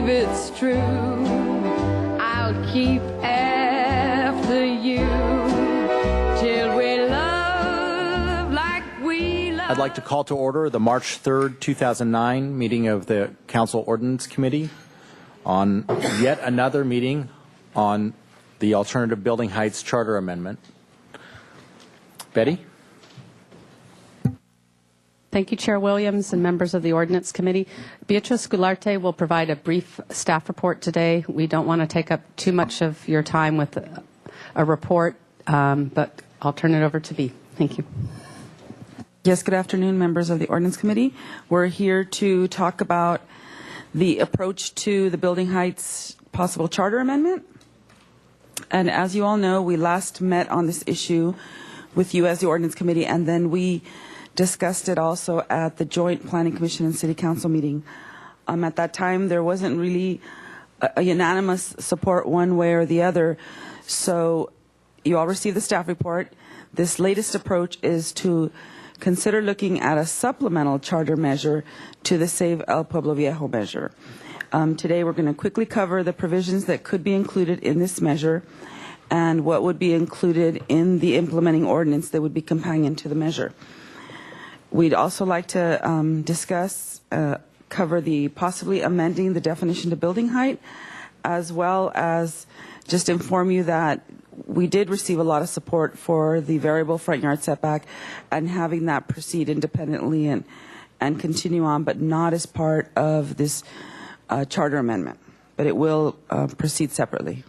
believe it's true. I'll keep after you till we love like we love. I'd like to call to order the March 3rd, 2009 meeting of the Council Ordinance Committee on yet another meeting on the Alternative Building Heights Charter Amendment. Betty? Thank you, Chair Williams and members of the Ordinance Committee. Beatrice Gularte will provide a brief staff report today. We don't want to take up too much of your time with a report, but I'll turn it over to Bea. Thank you. Yes, good afternoon, members of the Ordinance Committee. We're here to talk about the approach to the Building Heights possible charter amendment. And as you all know, we last met on this issue with you as the Ordinance Committee, and then we discussed it also at the Joint Planning Commission and City Council meeting. At that time, there wasn't really a unanimous support one way or the other. So you all received the staff report. This latest approach is to consider looking at a supplemental charter measure to the Save El Pueblo Viejo measure. Today we're going to quickly cover the provisions that could be included in this measure and what would be included in the implementing ordinance that would be companion to the measure. We'd also like to cover the possibly amending the definition to building height, as well as just inform you that we did receive a lot of support for the variable front yard setback and having that proceed independently and continue on, but not as part of this charter amendment, but it will proceed separately.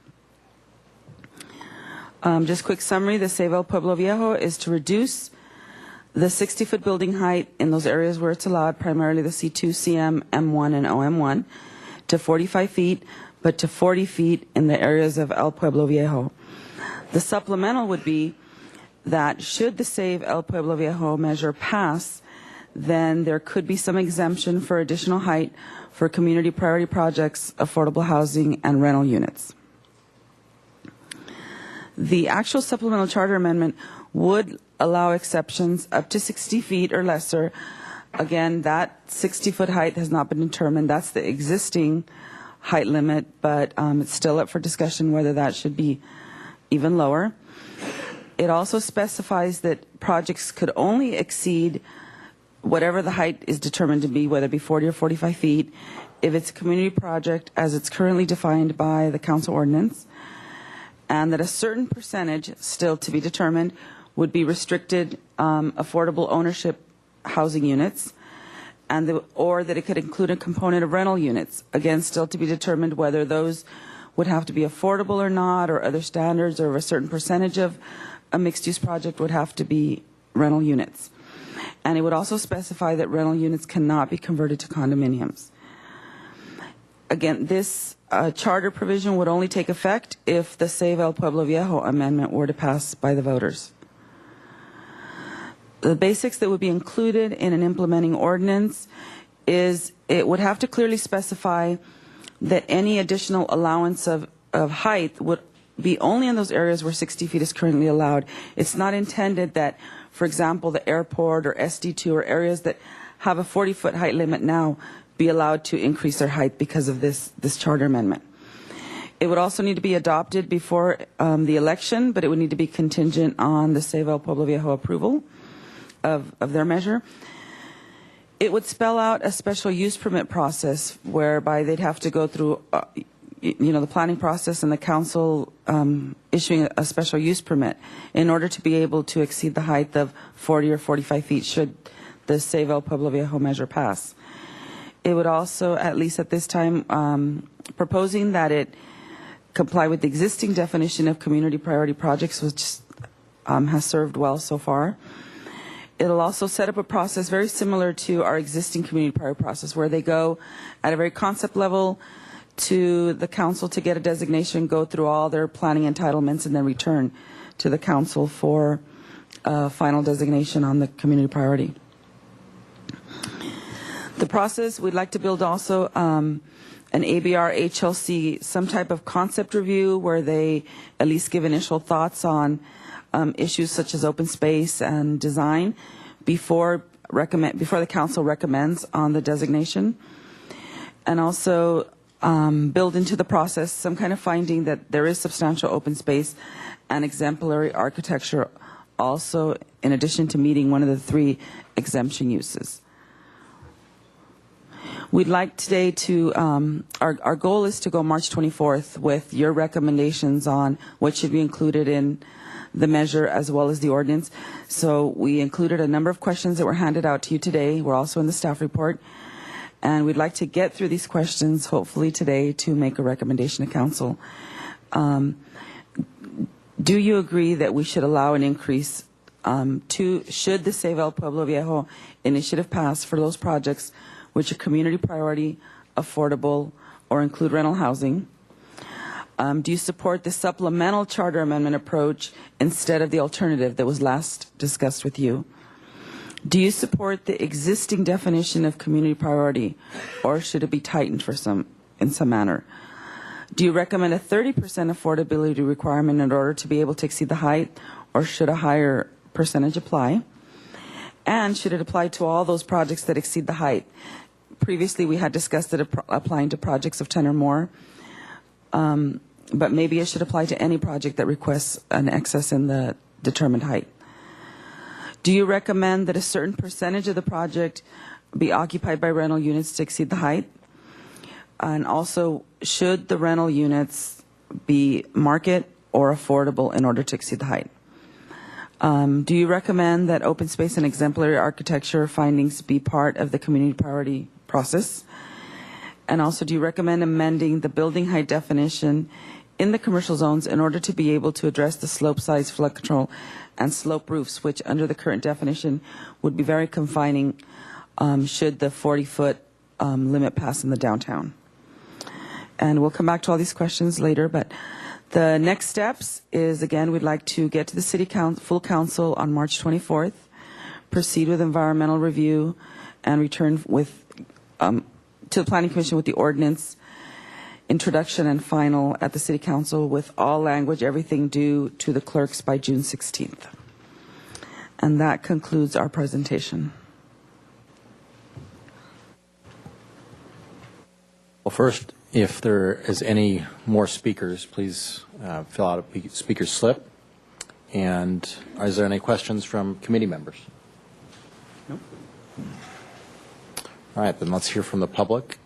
Just quick summary, the Save El Pueblo Viejo is to reduce the 60-foot building height in those areas where it's allowed, primarily the C2, CM, M1, and OM1, to 45 feet, but to 40 feet in the areas of El Pueblo Viejo. The supplemental would be that should the Save El Pueblo Viejo measure pass, then there could be some exemption for additional height for community priority projects, affordable housing, and rental units. The actual supplemental charter amendment would allow exceptions up to 60 feet or lesser. Again, that 60-foot height has not been determined. That's the existing height limit, but it's still up for discussion whether that should be even lower. It also specifies that projects could only exceed whatever the height is determined to be, whether it be 40 or 45 feet, if it's a community project as it's currently defined by the council ordinance, and that a certain percentage, still to be determined, would be restricted affordable ownership housing units, and or that it could include a component of rental units. Again, still to be determined whether those would have to be affordable or not, or other standards, or a certain percentage of a mixed-use project would have to be rental units. And it would also specify that rental units cannot be converted to condominiums. Again, this charter provision would only take effect if the Save El Pueblo Viejo amendment were to pass by the voters. The basics that would be included in an implementing ordinance is it would have to clearly specify that any additional allowance of height would be only in those areas where 60 feet is currently allowed. It's not intended that, for example, the airport or SD2 or areas that have a 40-foot height limit now be allowed to increase their height because of this charter amendment. It would also need to be adopted before the election, but it would need to be contingent on the Save El Pueblo Viejo approval of their measure. It would spell out a special use permit process whereby they'd have to go through the planning process and the council issuing a special use permit in order to be able to exceed the height of 40 or 45 feet should the Save El Pueblo Viejo measure pass. It would also, at least at this time, proposing that it comply with the existing definition of community priority projects, which has served well so far. It'll also set up a process very similar to our existing community priority process, where they go at a very concept level to the council to get a designation, go through all their planning entitlements, and then return to the council for final designation on the community priority. The process, we'd like to build also an ABR HLC, some type of concept review where they at least give initial thoughts on issues such as open space and design before the council recommends on the designation. And also build into the process some kind of finding that there is substantial open space and exemplary architecture, also in addition to meeting one of the 3 exemption uses. We'd like today to, our goal is to go March 24th with your recommendations on what should be included in the measure as well as the ordinance. So we included a number of questions that were handed out to you today. We're also in the staff report. And we'd like to get through these questions hopefully today to make a recommendation to council. Do you agree that we should allow an increase should the Save El Pueblo Viejo initiative pass for those projects which are community priority, affordable, or include rental housing? Do you support the supplemental charter amendment approach instead of the alternative that was last discussed with you? Do you support the existing definition of community priority, or should it be tightened in some manner? Do you recommend a 30% affordability requirement in order to be able to exceed the height, or should a higher percentage apply? And should it apply to all those projects that exceed the height? Previously, we had discussed it applying to projects of 10 or more, but maybe it should apply to any project that requests an excess in the determined height. Do you recommend that a certain percentage of the project be occupied by rental units to exceed the height? And also, should the rental units be market or affordable in order to exceed the height? Do you recommend that open space and exemplary architecture findings be part of the community priority process? And also, do you recommend amending the building height definition in the commercial zones in order to be able to address the slope size, flood control, and slope roofs, which under the current definition would be very confining should the 40-foot limit pass in the downtown? And we'll come back to all these questions later, but the next steps is, again, we'd like to get to the City Full Council on March 24th, proceed with environmental review, and return with to the Planning Commission with the ordinance introduction and final at the City Council with all language, everything due to the clerks by June 16th. And that concludes our presentation. Well, first, if there is any more speakers, please fill out a speaker slip. And is there any questions from committee members? No. All right, then let's hear from the public.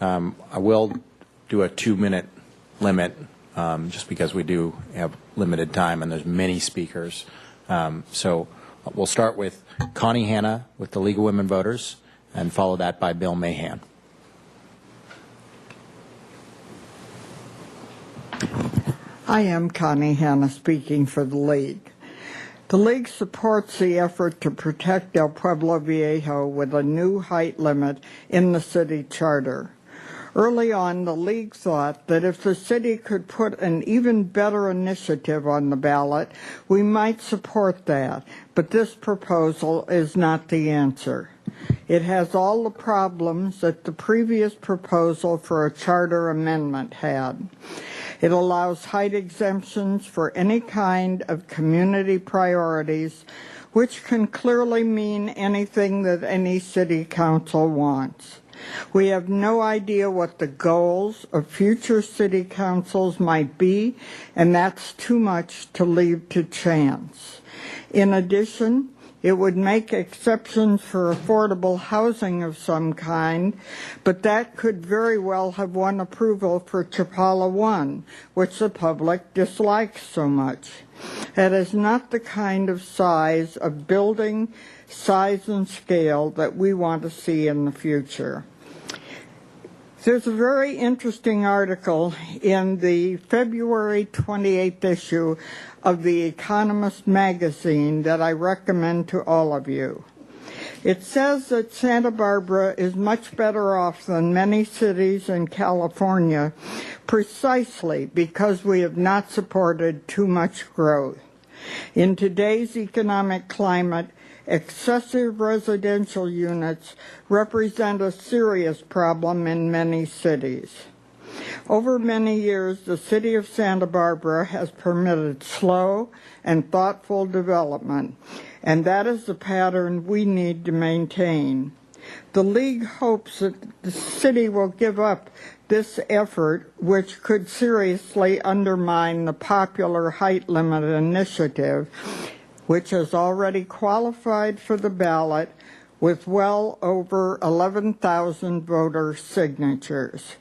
I will do a 2-minute limit just because we do have limited time and there's many speakers. So we'll start with Connie Hanna with the League of Women Voters and follow that by Bill Mahan. I am Connie Hanna speaking for the League. The League supports the effort to protect El Pueblo Viejo with a new height limit in the city charter. Early on, the League thought that if the city could put an even better initiative on the ballot, we might support that, but this proposal is not the answer. It has all the problems that the previous proposal for a charter amendment had. It allows height exemptions for any kind of community priorities, which can clearly mean anything that any city council wants. We have no idea what the goals of future city councils might be, and that's too much to leave to chance. In addition, it would make exceptions for affordable housing of some kind, but that could very well have won approval for Chapala 1, which the public dislikes so much. That is not the kind of size of building, size and scale that we want to see in the future. There's a very interesting article in the February 28th issue of The Economist magazine that I recommend to all of you. It says that Santa Barbara is much better off than many cities in California precisely because we have not supported too much growth. In today's economic climate, excessive residential units represent a serious problem in many cities. Over many years, the city of Santa Barbara has permitted slow and thoughtful development, and that is the pattern we need to maintain. The League hopes that the city will give up This effort, which could seriously undermine the popular height limit initiative, which has already qualified for the ballot with well over 11,000 voter signatures.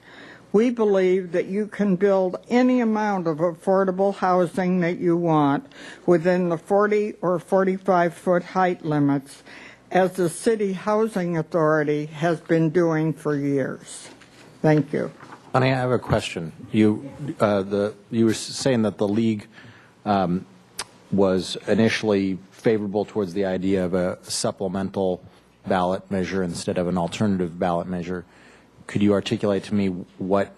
We believe that you can build any amount of affordable housing that you want within the 40 or 45-foot height limits, as the City Housing Authority has been doing for years. Thank you. Connie, I have a question. You were saying that the League was initially favorable towards the idea of a supplemental ballot measure instead of an alternative ballot measure. Could you articulate to me what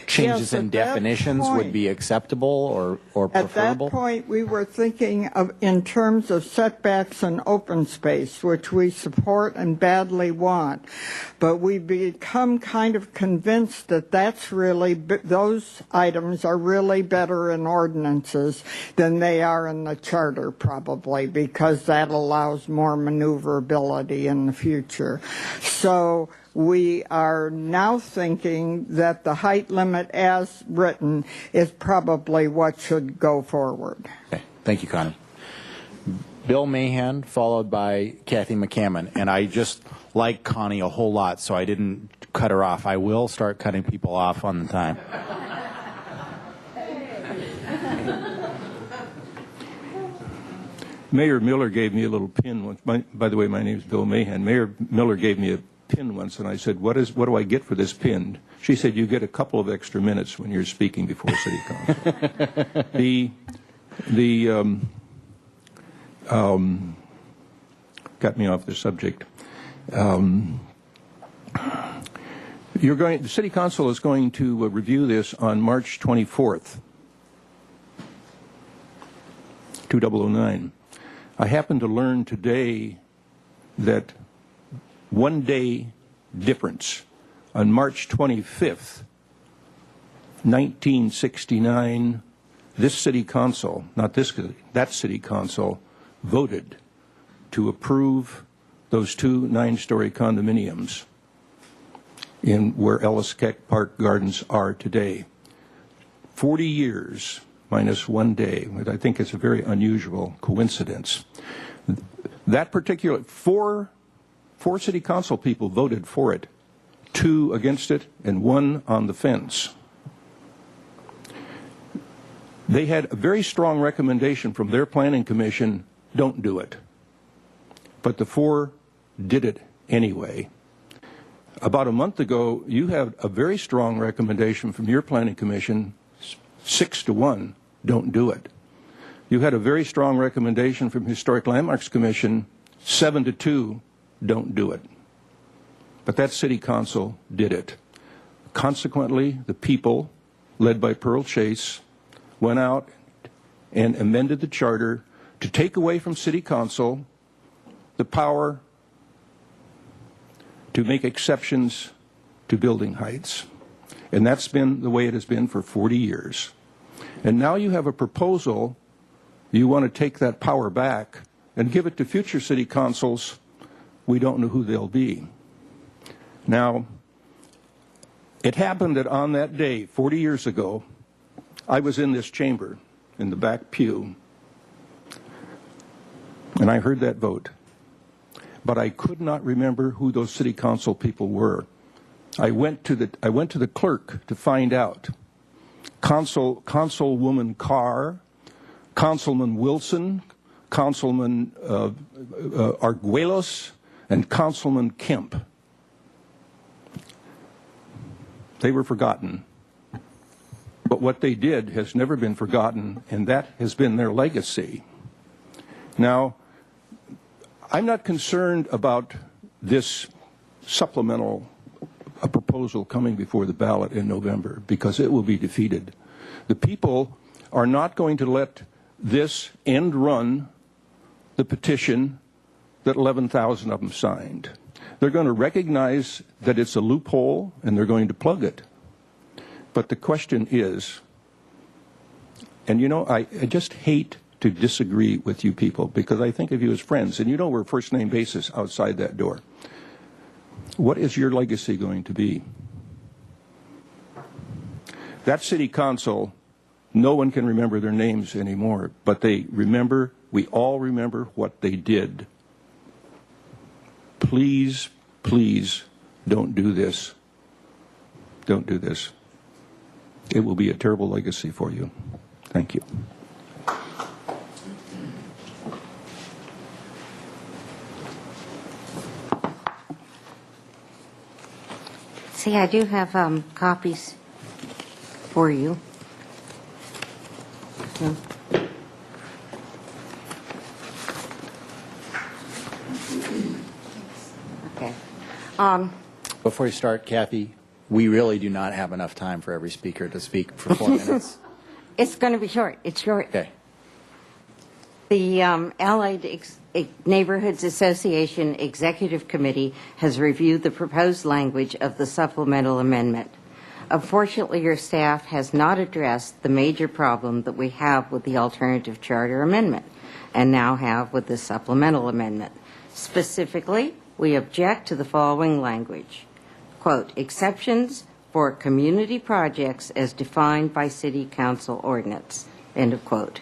changes in definitions would be acceptable or preferable? At that point, we were thinking of in terms of setbacks and open space, which we support and badly want. But we've become kind of convinced that those items are really better in ordinances than they are in the charter, probably, because that allows more maneuverability in the future. So we are now thinking that the height limit as written is probably what should go forward. Okay. Thank you, Connie. Bill Mahan, followed by Kathy McCammon. And I just like Connie a whole lot, so I didn't cut her off. I will start cutting people off on the time. Mayor Miller gave me a little pin once. By the way, my name is Bill Mahan. Mayor Miller gave me a pin once, and I said, what do I get for this pin? She said, you get a couple of extra minutes when you're speaking before City Council. Got me off the subject. The City Council is going to review this on March 24th, 2009. I happened to learn today that 1 day difference. On March 25th, 1969, this City Council, not this, that City Council, voted to approve those 2 9-story condominiums in where Ellis Keck Park Gardens are today. 40 years minus 1 day. I think it's a very unusual coincidence. That particular, four City Council people voted for it, 2 against it, and 1 on the fence. They had a very strong recommendation from their planning commission, don't do it. But the 4 did it anyway. About a month ago, you had a very strong recommendation from your planning commission, 6-1, don't do it. You had a very strong recommendation from Historic Landmarks Commission, 7-2, don't do it. But that City Council did it. Consequently, the people, led by Pearl Chase, went out and amended the charter to take away from City Council the power to make exceptions to building heights. And that's been the way it has been for 40 years. And now you have a proposal, you want to take that power back and give it to future City Councils. We don't know who they'll be. Now, it happened that on that day, 40 years ago, I was in this chamber, in the back pew, and I heard that vote. But I could not remember who those City Council people were. I went to the clerk to find out. Councilwoman Carr, Councilman Wilson, Councilman Arguellos, and Councilman Kemp. They were forgotten. But what they did has never been forgotten, and that has been their legacy. Now, I'm not concerned about this supplemental proposal coming before the ballot in November, because it will be defeated. The people are not going to let this end run the petition that 11,000 of them signed. They're going to recognize that it's a loophole, and they're going to plug it. But the question is, and you know, I just hate to disagree with you people, because I think of you as friends, and you know we're first name basis outside that door. What is your legacy going to be? that city council, no one can remember their names anymore, but we all remember what they did. Please, please don't do this. Don't do this. It will be a terrible legacy for you. Thank you. See, I do have copies for you. Okay. Before you start, Kathy, we really do not have enough time for every speaker to speak for 4 minutes. It's going to be short. It's short. Okay. The Allied Neighborhoods Association Executive Committee has reviewed the proposed language of the supplemental amendment. Unfortunately, your staff has not addressed the major problem that we have with the alternative charter amendment and now have with the supplemental amendment. Specifically, we object to the following language. Quote, exceptions for community projects as defined by City Council ordinance. End of quote.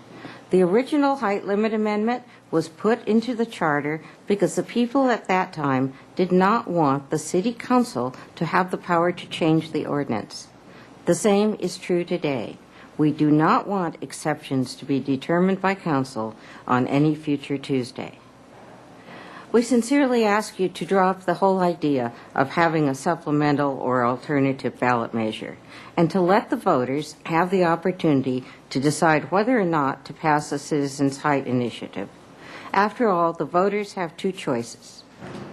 The original height limit amendment was put into the charter because the people at that time did not want the City Council to have the power to change the ordinance. The same is true today. We do not want exceptions to be determined by Council on any future Tuesday. We sincerely ask you to drop the whole idea of having a supplemental or alternative ballot measure and to let the voters have the opportunity to decide whether or not to pass a citizens' height initiative. After all, the voters have two choices: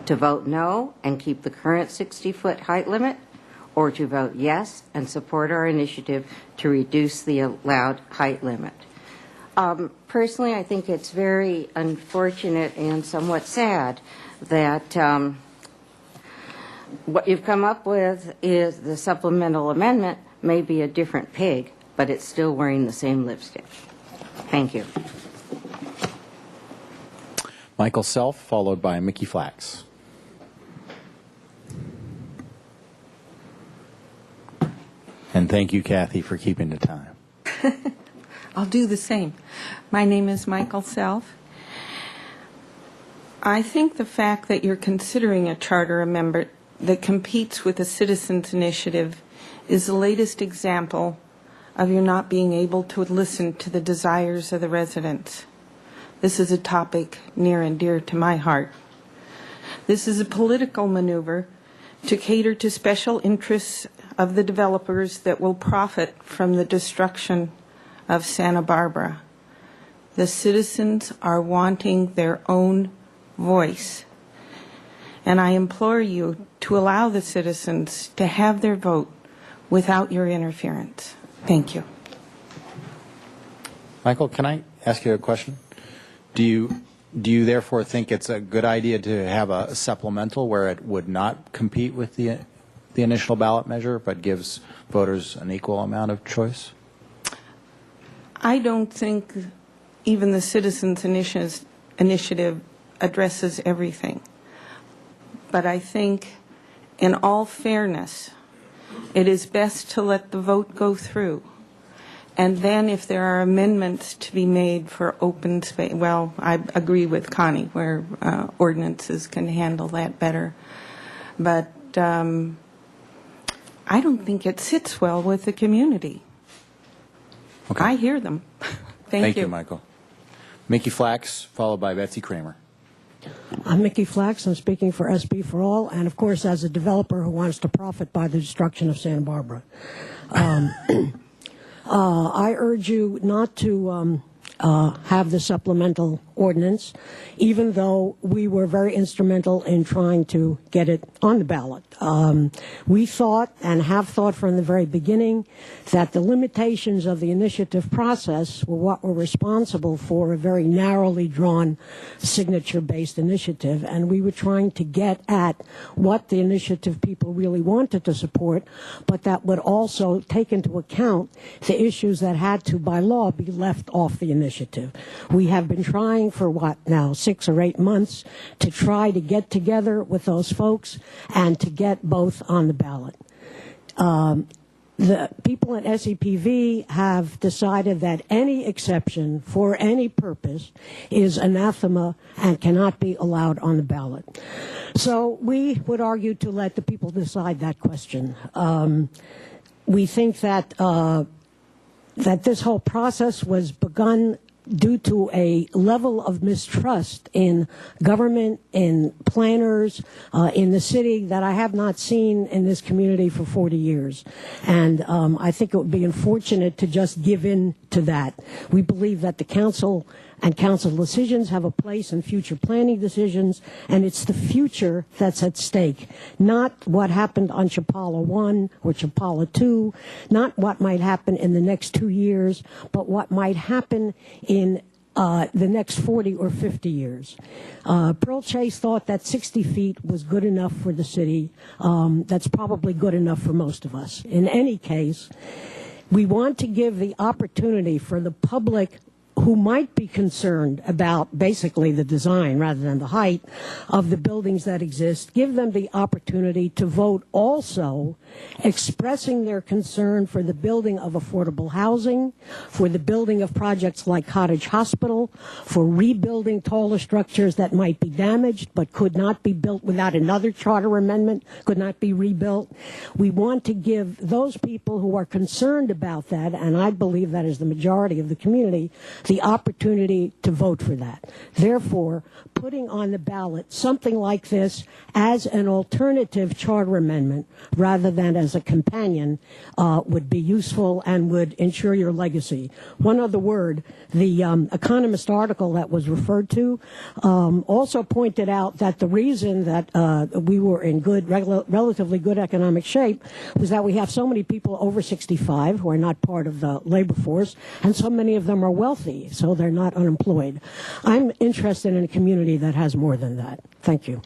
to vote no and keep the current 60-foot height limit, or to vote yes and support our initiative to reduce the allowed height limit. Personally, I think it's very unfortunate and somewhat sad that what you've come up with is the supplemental amendment may be a different pig, but it's still wearing the same lipstick. Thank you. Michael Self, followed by Mickey Flax. And thank you, Kathy, for keeping the time. I'll do the same. My name is Michael Self. I think the fact that you're considering a charter amendment that competes with a citizens' initiative is the latest example of your not being able to listen to the desires of the residents. This is a topic near and dear to my heart. This is a political maneuver to cater to special interests of the developers that will profit from the destruction of Santa Barbara. The citizens are wanting their own voice. And I implore you to allow the citizens to have their vote without your interference. Thank you. Michael, can I ask you a question? Do you therefore think it's a good idea to have a supplemental where it would not compete with the initial ballot measure but gives voters an equal amount of choice? I don't think even the citizens' initiative addresses everything. But I think, in all fairness, it is best to let the vote go through. And then if there are amendments to be made for open space, well, I agree with Connie where ordinances can handle that better. But I don't think it sits well with the community. Okay. I hear them. Thank you. Thank you, Michael. Mickey Flax, followed by Betsy Kramer. I'm Mickey Flax. I'm speaking for SB for All, and of course, as a developer who wants to profit by the destruction of Santa Barbara. I urge you not to have the supplemental ordinance, even though we were very instrumental in trying to get it on the ballot. We thought and have thought from the very beginning that the limitations of the initiative process were what were responsible for a very narrowly drawn signature-based initiative, and we were trying to get at what the initiative people really wanted to support, but that would also take into account the issues that had to, by law, be left off the initiative. We have been trying for, 6 or 8 months to try to get together with those folks and to get both on the ballot. the people at SEPV have decided that any exception for any purpose is anathema and cannot be allowed on the ballot. So we would argue to let the people decide that question. We think that that this whole process was begun due to a level of mistrust in government, in planners, in the city that I have not seen in this community for 40 years. And I think it would be unfortunate to just give in to that. We believe that the council and council decisions have a place in future planning decisions, and it's the future that's at stake, not what happened on Chapala 1 or Chapala 2, not what might happen in the next 2 years, but what might happen in the next 40 or 50 years. Pearl Chase thought that 60 feet was good enough for the city. That's probably good enough for most of us. In any case, we want to give the opportunity for the public who might be concerned about basically the design rather than the height of the buildings that exist, give them the opportunity to vote also expressing their concern for the building of affordable housing, for the building of projects like Cottage Hospital, for rebuilding taller structures that might be damaged but could not be built without another charter amendment, could not be rebuilt. We want to give those people who are concerned about that, and I believe that is the majority of the community, the opportunity to vote for that. Therefore, putting on the ballot something like this as an alternative charter amendment rather than as a companion would be useful and would ensure your legacy. One other word, the Economist article that was referred to also pointed out that the reason that we were in good, relatively good economic shape was that we have so many people over 65 who are not part of the labor force, and so many of them are wealthy, so they're not unemployed. I'm interested in a community that has more than that. Thank you.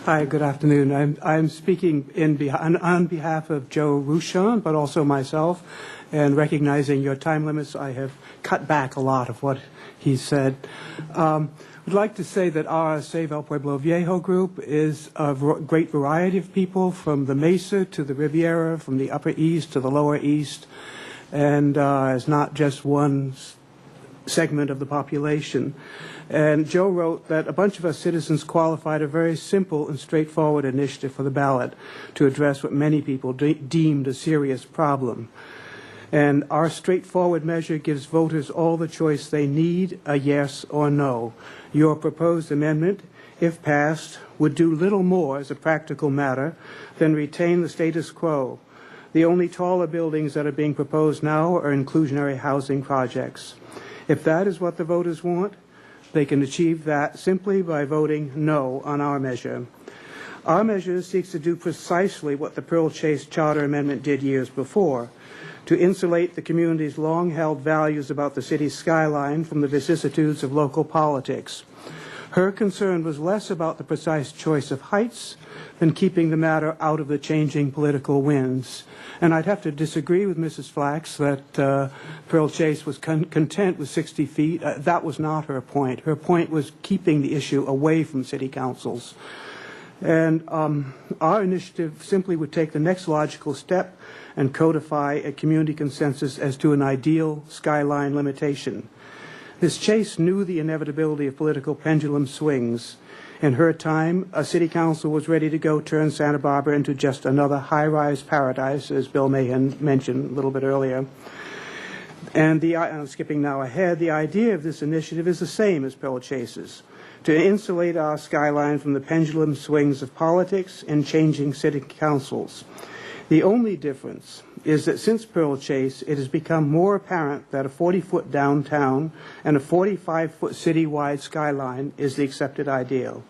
Hi, good afternoon. I'm speaking on behalf of Joe Rouchon, but also myself, and recognizing your time limits, I have cut back a lot of what he said. I'd like to say that our Save El Pueblo Viejo group is a great variety of people, from the Mesa to the Riviera, from the Upper East to the Lower East, and is not just one segment of the population. And Joe wrote that a bunch of us citizens qualified a very simple and straightforward initiative for the ballot to address what many people deemed a serious problem. And our straightforward measure gives voters all the choice they need, a yes or no. Your proposed amendment, if passed, would do little more as a practical matter than retain the status quo. The only taller buildings that are being proposed now are inclusionary housing projects. If that is what the voters want, they can achieve that simply by voting no on our measure. Our measure seeks to do precisely what the Pearl Chase Charter Amendment did years before, to insulate the community's long-held values about the city's skyline from the vicissitudes of local politics. Her concern was less about the precise choice of heights than keeping the matter out of the changing political winds. And I'd have to disagree with Mrs. Flax that Pearl Chase was content with 60 feet. That was not her point. Her point was keeping the issue away from city councils. And our initiative simply would take the next logical step and codify a community consensus as to an ideal skyline limitation. Ms. Chase knew the inevitability of political pendulum swings. In her time, a city council was ready to go turn Santa Barbara into just another high-rise paradise, as Bill Mahan mentioned a little bit earlier. And I'm skipping now ahead, the idea of this initiative is the same as Pearl Chase's, to insulate our skyline from the pendulum swings of politics and changing city councils. The only difference is that since Pearl Chase, it has become more apparent that a 40-foot downtown and a 45-foot citywide skyline is the accepted ideal.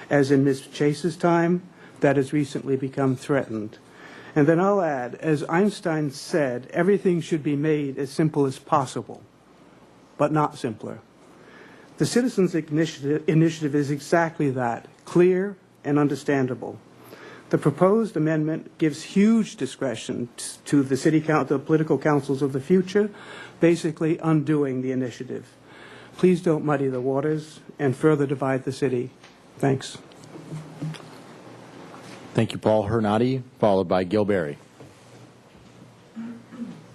As in Ms. Chase's time, that has recently become threatened. And then I'll add, as Einstein said, everything should be made as simple as possible, but not simpler. The Citizens Initiative is exactly that, clear and understandable. The proposed amendment gives huge discretion to the political councils of the future, basically undoing the initiative. Please don't muddy the waters and further divide the city. Thanks. Thank you, Paul Hernati, followed by Gil Berry.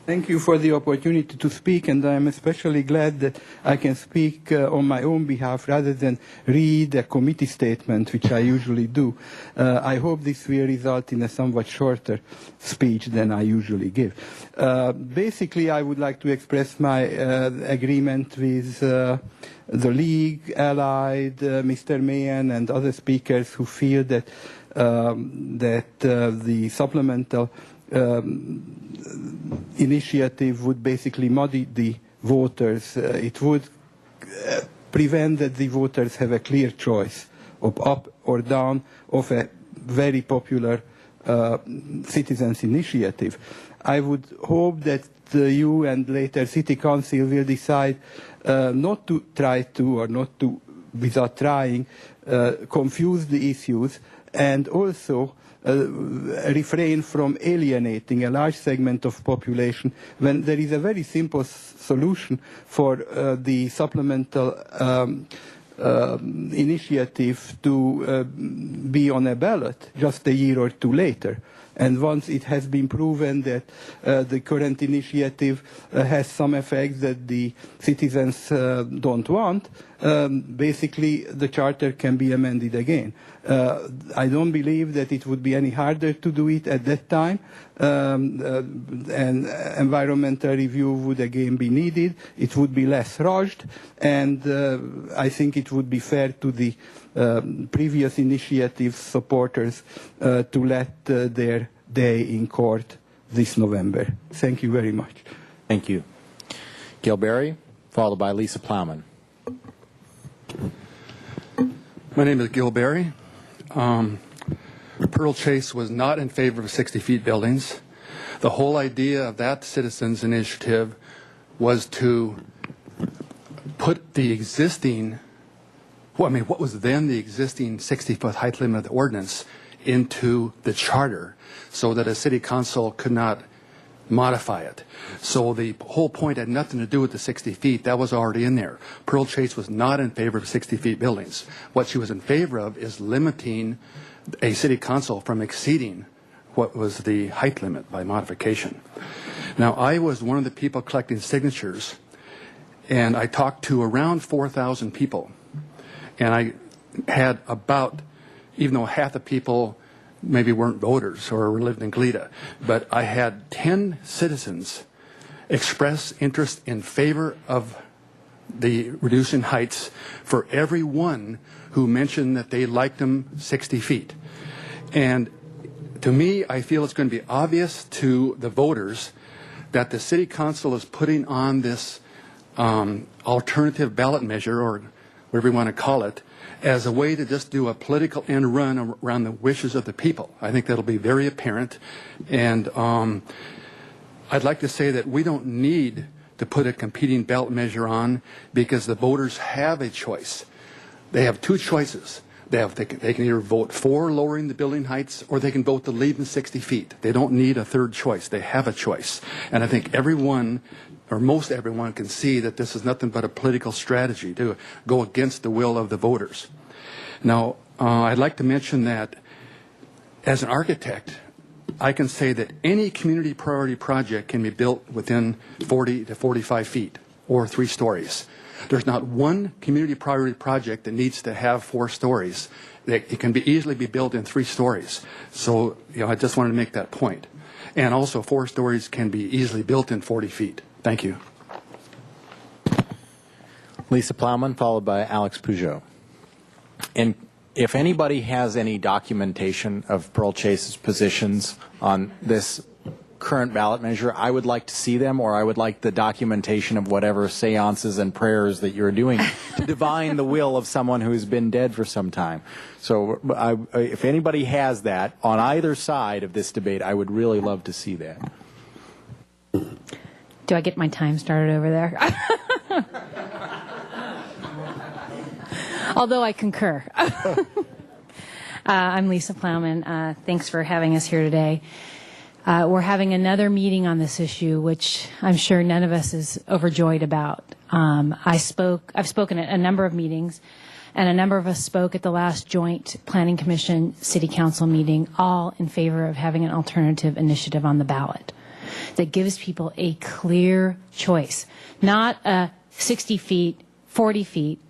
Thank you for the opportunity to speak, and I'm especially glad that I can speak on my own behalf rather than read a committee statement, which I usually do. I hope this will result in a somewhat shorter speech than I usually give. Basically, I would like to express my agreement with the League, Allied, Mr. Mahan, and other speakers who feel that the supplemental initiative would basically muddy the voters. It would prevent that the voters have a clear choice of up or down of a very popular citizens' initiative. I would hope that you and later City Council will decide not to try to, or not to, without trying, confuse the issues, and also refrain from alienating a large segment of population when there is a very simple solution for the supplemental initiative to be on a ballot just a year or two later. And once it has been proven that the current initiative has some effects that the citizens don't want, basically the charter can be amended again. I don't believe that it would be any harder to do it at that time. An environmental review would again be needed. It would be less rushed, and I think it would be fair to the previous initiative supporters to let their day in court this November. Thank you very much. Thank you. Gil Berry, followed by Lisa Plowman. My name is Gil Berry. Pearl Chase was not in favor of 60 feet buildings. The whole idea of that citizens initiative was to put the existing, what was then the existing 60-foot height limit of the ordinance into the charter so that a city council could not modify it. So the whole point had nothing to do with the 60 feet. That was already in there. Pearl Chase was not in favor of 60 feet buildings. What she was in favor of is limiting a city council from exceeding what was the height limit by modification. Now, I was one of the people collecting signatures, and I talked to around 4,000 people. And I had about, even though half the people maybe weren't voters or lived in Glida, but I had 10 citizens express interest in favor of the reducing heights for every one who mentioned that they liked them 60 feet. And to me, I feel it's going to be obvious to the voters that the city council is putting on this alternative ballot measure, or whatever you want to call it, as a way to just do a political end run around the wishes of the people. I think that'll be very apparent. And I'd like to say that we don't need to put a competing ballot measure on because the voters have a choice. They have two choices. They can either vote for lowering the building heights or they can vote to leave them 60 feet. They don't need a third choice. They have a choice. And I think everyone, or most everyone, can see that this is nothing but a political strategy to go against the will of the voters. Now, I'd like to mention that as an architect, I can say that any community priority project can be built within 40 to 45 feet or 3 stories. There's not one community priority project that needs to have 4 stories. It can easily be built in 3 stories. So, I just wanted to make that point. And also, 4 stories can be easily built in 40 feet. Thank you. Lisa Plowman, followed by Alex Peugeot. And if anybody has any documentation of Pearl Chase's positions on this current ballot measure, I would like to see them, or I would like the documentation of whatever seances and prayers that you're doing to divine the will of someone who's been dead for some time. So if anybody has that on either side of this debate, I would really love to see that. Do I get my time started over there? Although I concur. I'm Lisa Plowman. Thanks for having us here today. We're having another meeting on this issue, which I'm sure none of us is overjoyed about. I've spoken at a number of meetings, and a number of us spoke at the last joint Planning Commission City Council meeting, all in favor of having an alternative initiative on the ballot that gives people a clear choice, not a 60 feet, 40 feet,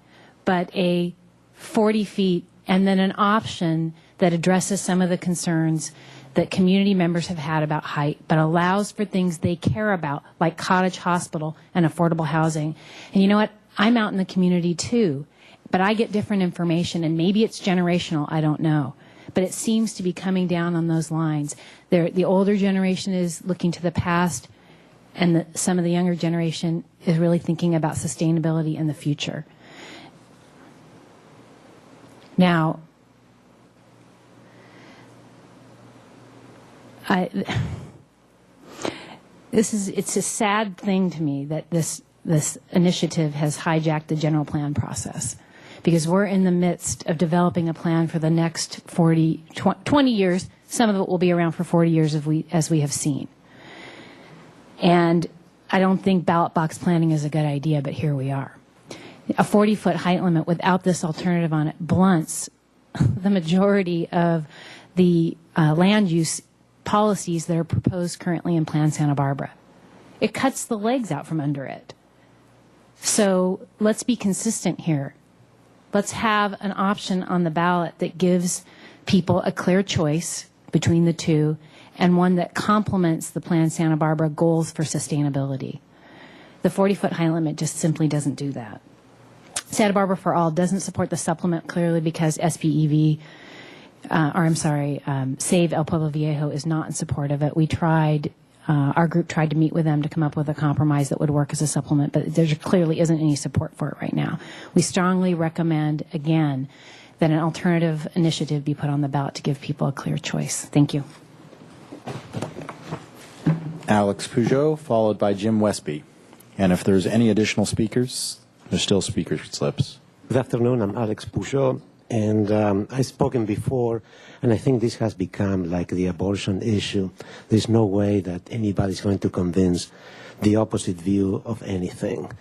but a 40 feet, and then an option that addresses some of the concerns that community members have had about height, but allows for things they care about, like cottage hospital and affordable housing. And you know what? I'm out in the community too, but I get different information, and maybe it's generational, I don't know. But it seems to be coming down on those lines. The older generation is looking to the past, and some of the younger generation is really thinking about sustainability in the future. Now, it's a sad thing to me that this initiative has hijacked the general plan process, because we're in the midst of developing a plan for the next 20 years. Some of it will be around for 40 years as we have seen. And I don't think ballot box planning is a good idea, but here we are. A 40-foot height limit without this alternative on it blunts the majority of the land use policies that are proposed currently in Plan Santa Barbara. It cuts the legs out from under it. So let's be consistent here. Let's have an option on the ballot that gives people a clear choice between the two, and one that complements the Plan Santa Barbara goals for sustainability. The 40-foot height limit just simply doesn't do that. Santa Barbara for All doesn't support the supplement clearly because SPEV, Save El Pueblo Viejo is not in support of it. We tried, our group tried to meet with them to come up with a compromise that would work as a supplement, but there clearly isn't any support for it right now. We strongly recommend, again, that an alternative initiative be put on the ballot to give people a clear choice. Thank you. Alex Peugeot, followed by Jim Westby. And if there's any additional speakers, there's still speaker slips. Good afternoon. I'm Alex Peugeot, and I've spoken before, and I think this has become like the abortion issue. There's no way that anybody's going to convince the opposite view of anything.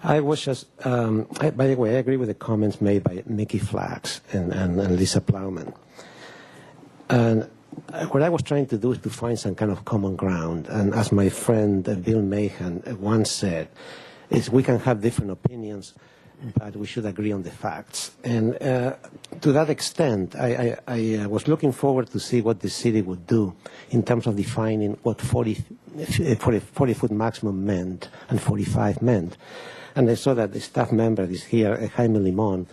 I was just, by the way, I agree with the comments made by Mickey Flax and Lisa Plowman. And what I was trying to do is to find some kind of common ground. And as my friend Bill Mahan once said, is we can have different opinions, but we should agree on the facts. And to that extent, I was looking forward to see what the city would do in terms of defining what 40-foot maximum meant and 45 meant. And I saw that the staff member is here, Jaime Limon,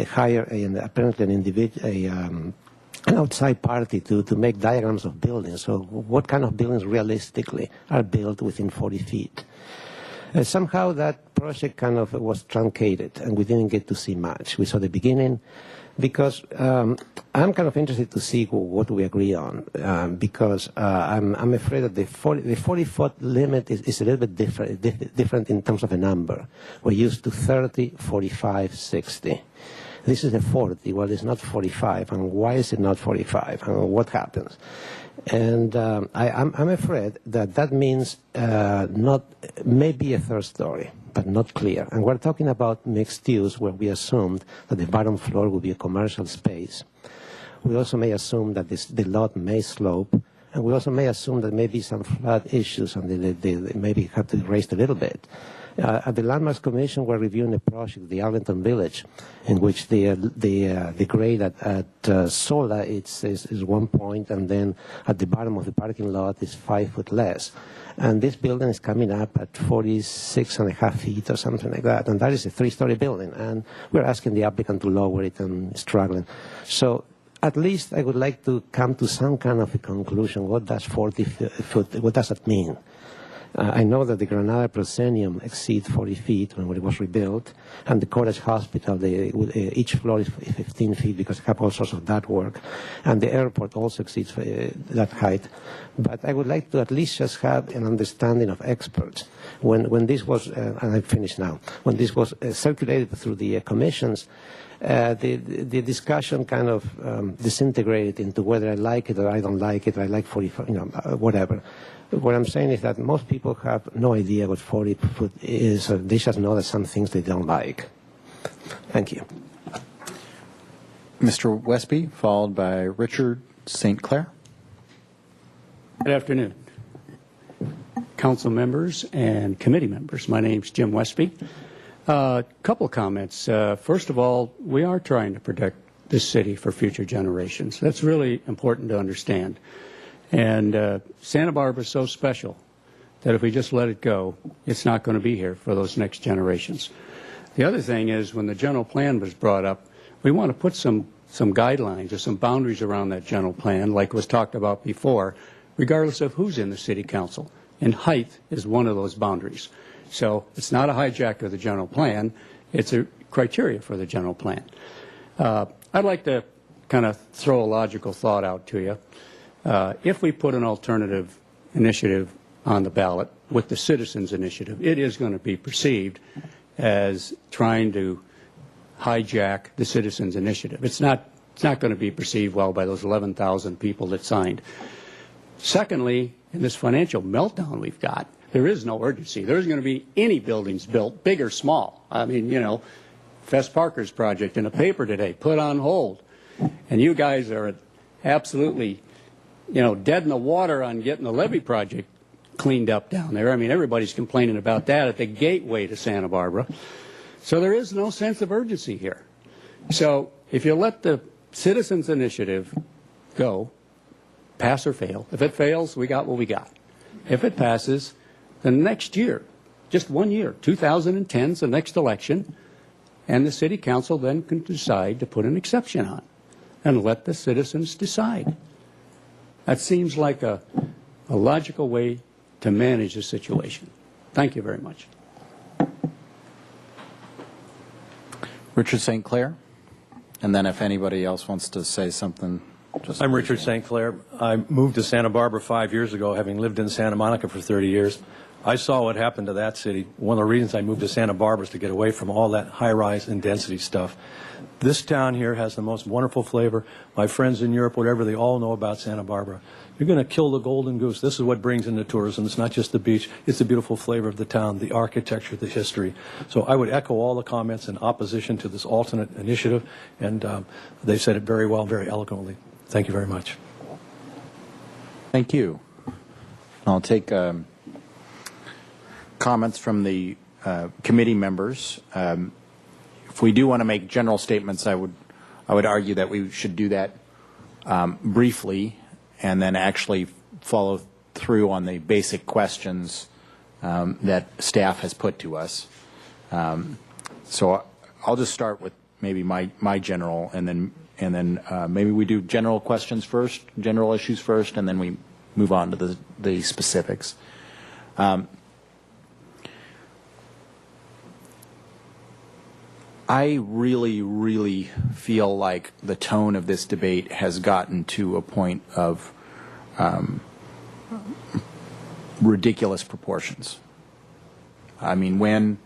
hired apparently an outside party to make diagrams of buildings. So what kind of buildings realistically are built within 40 feet? Somehow that project kind of was truncated, and we didn't get to see much. We saw the beginning, because I'm kind of interested to see what we agree on, because I'm afraid that the 40-foot limit is a little bit different in terms of a number. We're used to 30, 45, 60. This is a 40. Well, it's not 45. And why is it not 45? And what happens? And I'm afraid that means not maybe a third story, but not clear. And we're talking about mixed use, where we assumed that the bottom floor will be a commercial space. We also may assume that the lot may slope, and we also may assume that maybe some flood issues, and they maybe have to be raised a little bit. At the Landmarks Commission, we're reviewing a project, the Arlington Village, in which the grade at Sola is 1 point, and then at the bottom of the parking lot is 5 foot less. And this building is coming up at 46.5 feet or something like that, and that is a 3-story building. And we're asking the applicant to lower it and struggling. So at least I would like to come to some kind of a conclusion. What does 40 foot, what does that mean? I know that the Granada Proscenium exceeds 40 feet when it was rebuilt, and the Cottage Hospital, each floor is 15 feet because they have all sorts of that work, and the airport also exceeds that height. But I would like to at least just have an understanding of experts. When this was, and I'm finished now, when this was circulated through the commissions, The discussion kind of disintegrated into whether I like it or I don't like it, or I like 45, whatever. What I'm saying is that most people have no idea what 40 foot is, or they just know that some things they don't like. Thank you. Mr. Westby, followed by Richard St. Clair. Good afternoon, council members and committee members. My name's Jim Westby. A couple of comments. First of all, we are trying to protect this city for future generations. That's really important to understand. And Santa Barbara is so special that if we just let it go, it's not going to be here for those next generations. The other thing is, when the general plan was brought up, we want to put some guidelines or some boundaries around that general plan, like was talked about before, regardless of who's in the city council. And height is one of those boundaries. So it's not a hijack of the general plan. It's a criteria for the general plan. I'd like to kind of throw a logical thought out to you. If we put an alternative initiative on the ballot with the citizens initiative, it is going to be perceived as trying to hijack the citizens initiative. It's not going to be perceived well by those 11,000 people that signed. Secondly, in this financial meltdown we've got, there is no urgency. There isn't going to be any buildings built, big or small. I mean, Fess Parker's project in a paper today, put on hold. And you guys are absolutely, dead in the water on getting the levee project cleaned up down there. I mean, everybody's complaining about that at the gateway to Santa Barbara. So there is no sense of urgency here. So if you let the citizens initiative go, pass or fail, if it fails, we got what we got. If it passes, then next year, just 1 year, 2010 is the next election, and the city council then can decide to put an exception on and let the citizens decide. That seems like a logical way to manage the situation. Thank you very much. Richard St. Clair. And then if anybody else wants to say something. I'm Richard St. Clair. I moved to Santa Barbara 5 years ago, having lived in Santa Monica for 30 years. I saw what happened to that city. One of the reasons I moved to Santa Barbara is to get away from all that high-rise and density stuff. This town here has the most wonderful flavor. My friends in Europe, whatever, they all know about Santa Barbara. You're going to kill the golden goose. This is what brings in the tourism. It's not just the beach. It's the beautiful flavor of the town, the architecture, the history. So I would echo all the comments in opposition to this alternate initiative, and they said it very well, very eloquently. Thank you very much. Thank you. I'll take comments from the committee members. If we do want to make general statements, I would argue that we should do that briefly and then actually follow through on the basic questions that staff has put to us. So I'll just start with maybe my general, and then maybe we do general questions first, general issues first, and then we move on to the specifics. I really, really feel like the tone of this debate has gotten to a point of ridiculous proportions. I mean, when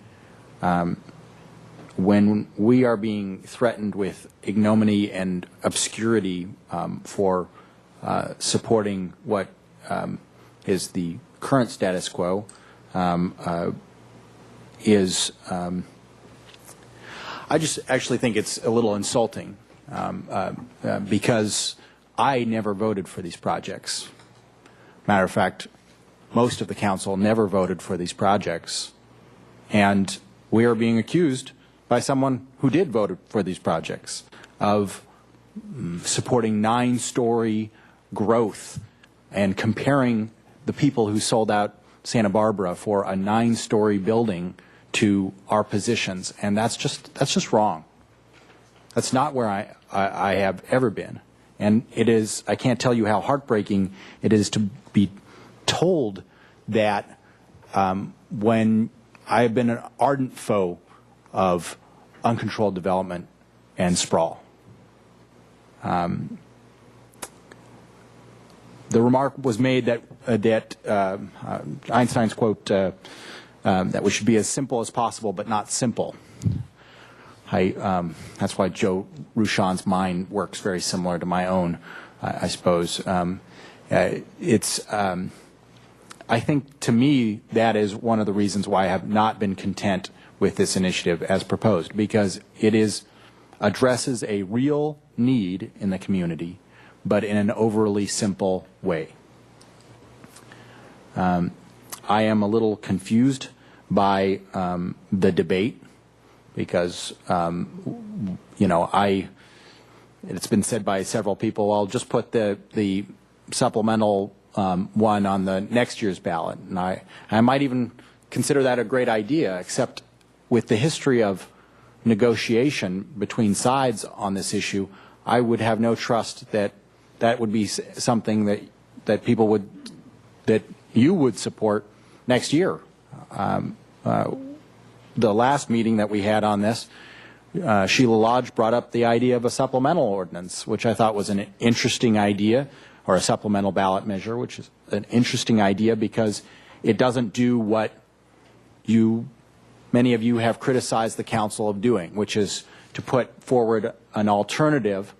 we are being threatened with ignominy and obscurity for supporting what is the current status quo, I just actually think it's a little insulting because I never voted for these projects. Matter of fact, most of the council never voted for these projects, and we are being accused by someone who did vote for these projects of supporting 9-story growth and comparing the people who sold out Santa Barbara for a 9-story building to our positions, and that's just wrong. That's not where I have ever been, and it is. I can't tell you how heartbreaking it is to be told that when I have been an ardent foe of uncontrolled development and sprawl. The remark was made that Einstein's quote. That we should be as simple as possible, but not simple. That's why Joe Ruchon's mind works very similar to my own, I suppose. I think, to me, that is one of the reasons why I have not been content with this initiative as proposed, because it addresses a real need in the community, but in an overly simple way. I am a little confused by the debate, because, it's been said by several people, I'll just put the supplemental one on the next year's ballot. And I might even consider that a great idea, except with the history of negotiation between sides on this issue, I would have no trust that that would be something that people would, that you would support next year. The last meeting that we had on this, Sheila Lodge brought up the idea of a supplemental ordinance, which I thought was an interesting idea, or a supplemental ballot measure, which is an interesting idea because it doesn't do what many of you have criticized the council of doing, which is to put forward an alternative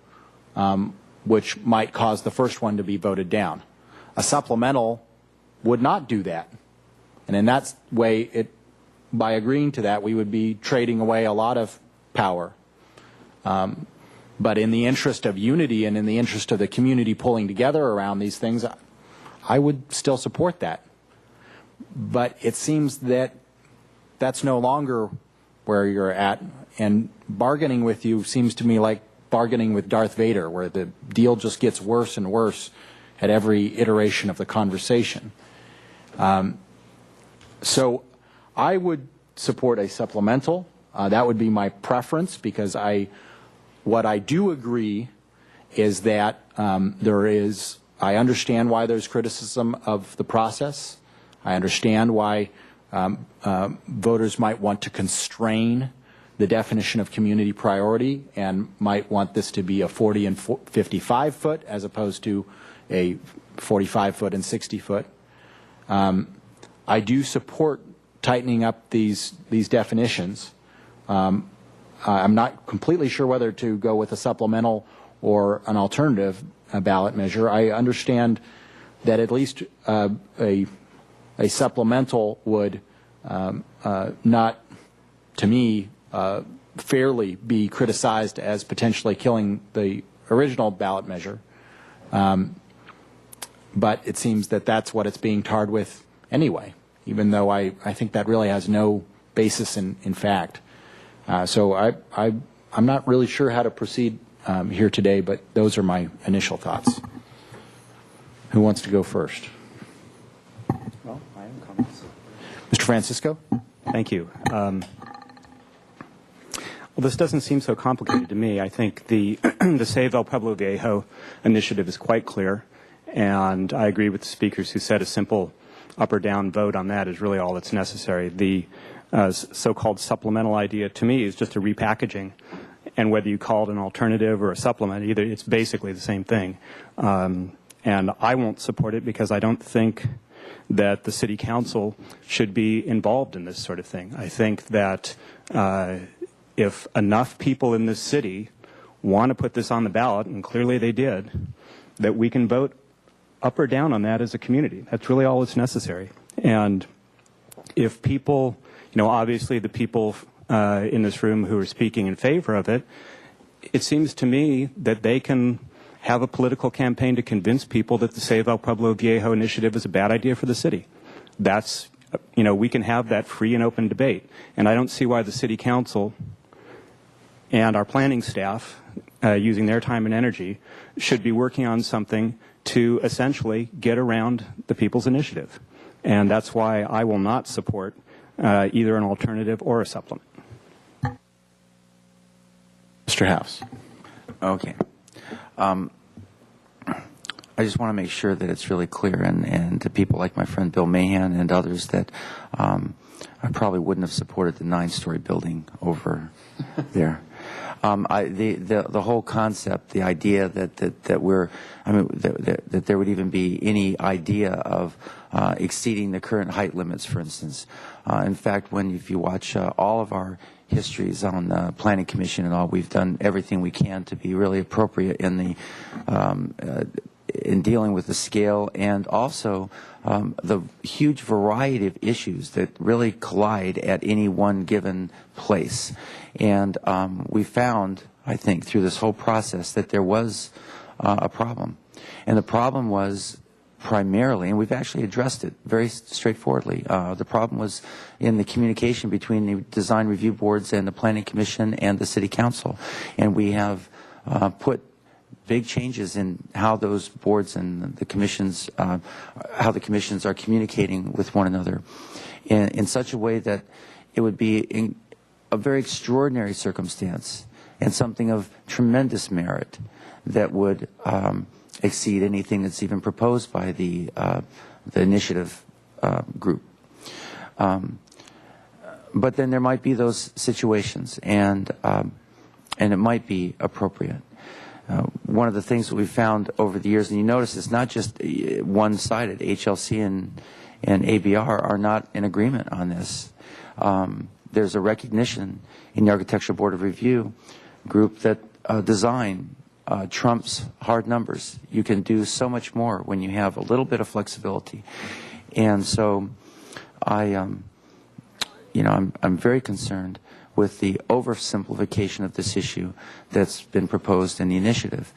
which might cause the first one to be voted down. A supplemental would not do that. And in that way, by agreeing to that, we would be trading away a lot of power. But in the interest of unity and in the interest of the community pulling together around these things, I would still support that. But it seems that that's no longer where you're at, and bargaining with you seems to me like bargaining with Darth Vader, where the deal just gets worse and worse at every iteration of the conversation. So I would support a supplemental. That would be my preference, because what I do agree is that I understand why there's criticism of the process. I understand why voters might want to constrain the definition of community priority and might want this to be a 40 and 55 foot as opposed to a 45 foot and 60 foot. I do support tightening up these definitions. I'm not completely sure whether to go with a supplemental or an alternative ballot measure. I understand that at least a supplemental would not, to me, fairly be criticized as potentially killing the original ballot measure. But it seems that that's what it's being tarred with anyway, even though I think that really has no basis in fact. So I'm not really sure how to proceed here today, but those are my initial thoughts. Who wants to go first? Well, I am coming. Mr. Francisco? Thank you. Well, this doesn't seem so complicated to me. I think the Save El Pueblo Viejo initiative is quite clear, and I agree with the speakers who said a simple up or down vote on that is really all that's necessary. The so-called supplemental idea, to me, is just a repackaging, and whether you call it an alternative or a supplement, either it's basically the same thing. And I won't support it because I don't think that the city council should be involved in this sort of thing. I think that if enough people in this city want to put this on the ballot, and clearly they did, that we can vote up or down on that as a community. That's really all that's necessary. And if people, obviously the people in this room who are speaking in favor of it, it seems to me that they can have a political campaign to convince people that the Save El Pueblo Viejo initiative is a bad idea for the city. That's, we can have that free and open debate. And I don't see why the city council and our planning staff, using their time and energy, should be working on something to essentially get around the people's initiative. And that's why I will not support either an alternative or a supplement. Mr. House. Okay. I just want to make sure that it's really clear, and to people like my friend Bill Mahan and others, that I probably wouldn't have supported the 9-story building over there. The whole concept, the idea that there would even be any idea of exceeding the current height limits, for instance. In fact, if you watch all of our histories on the Planning Commission and all. We've done everything we can to be really appropriate in the in dealing with the scale and also the huge variety of issues that really collide at any one given place. And we found, I think, through this whole process that there was a problem. And the problem was primarily, and we've actually addressed it very straightforwardly, the problem was in the communication between the design review boards and the Planning Commission and the City Council. And we have put big changes in how those boards and the commissions, how the commissions are communicating with one another in such a way that it would be in a very extraordinary circumstance and something of tremendous merit that would exceed anything that's even proposed by the initiative group. But then there might be those situations, and it might be appropriate. One of the things that we've found over the years, and you notice it's not just one-sided. HLC and ABR are not in agreement on this. There's a recognition in the Architectural Board of Review group that design trumps hard numbers. You can do so much more when you have a little bit of flexibility. And so I'm very concerned with the oversimplification of this issue that's been proposed in the initiative.